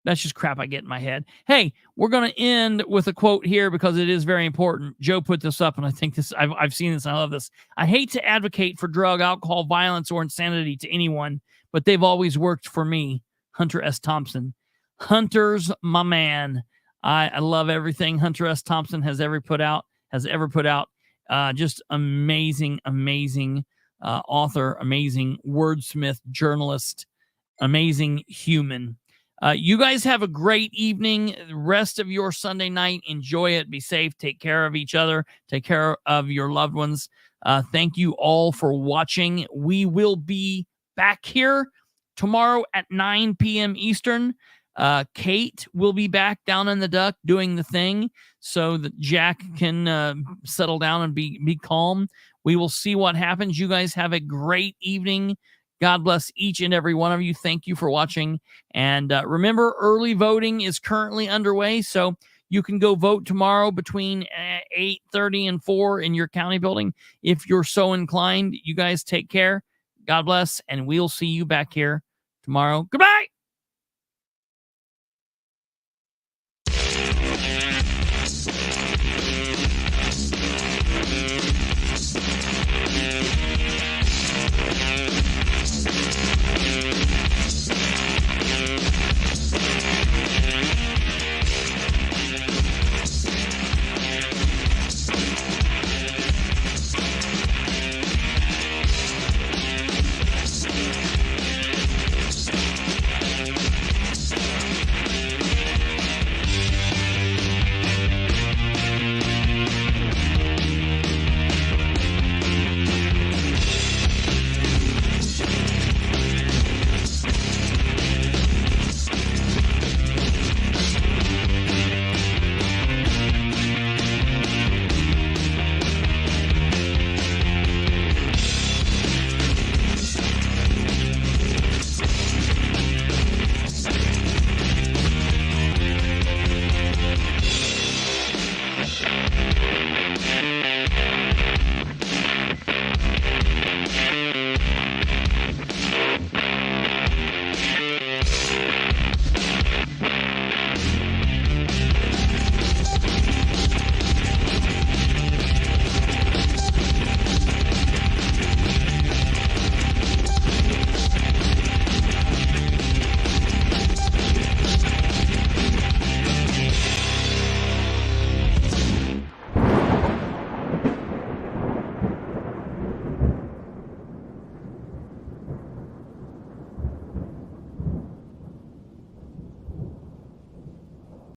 That's just crap I get in my head. Hey, we're going to end with a quote here because it is very important. Joe put this up, and I think this, I've seen this, and I love this. I hate to advocate for drug, alcohol, violence, or insanity to anyone, but they've always worked for me. Hunter S. Thompson. Hunter's my man. I love everything Hunter S. Thompson has ever put out. Just amazing author, amazing wordsmith, journalist, amazing human. You guys have a great evening. The rest of your Sunday night, enjoy it. Be safe. Take care of each other. Take care of your loved ones. Thank you all for watching. We will be back here tomorrow at 9 p.m. Eastern. Kate will be back down in the duck doing the thing so that Jack can settle down and be calm. We will see what happens. You guys have a great evening. God bless each and every one of you. Thank you for watching. And remember, early voting is currently underway, so you can go vote tomorrow between 8:30 and 4 in your county building if you're so inclined. You guys take care. God bless, and we'll see you back here tomorrow. Goodbye!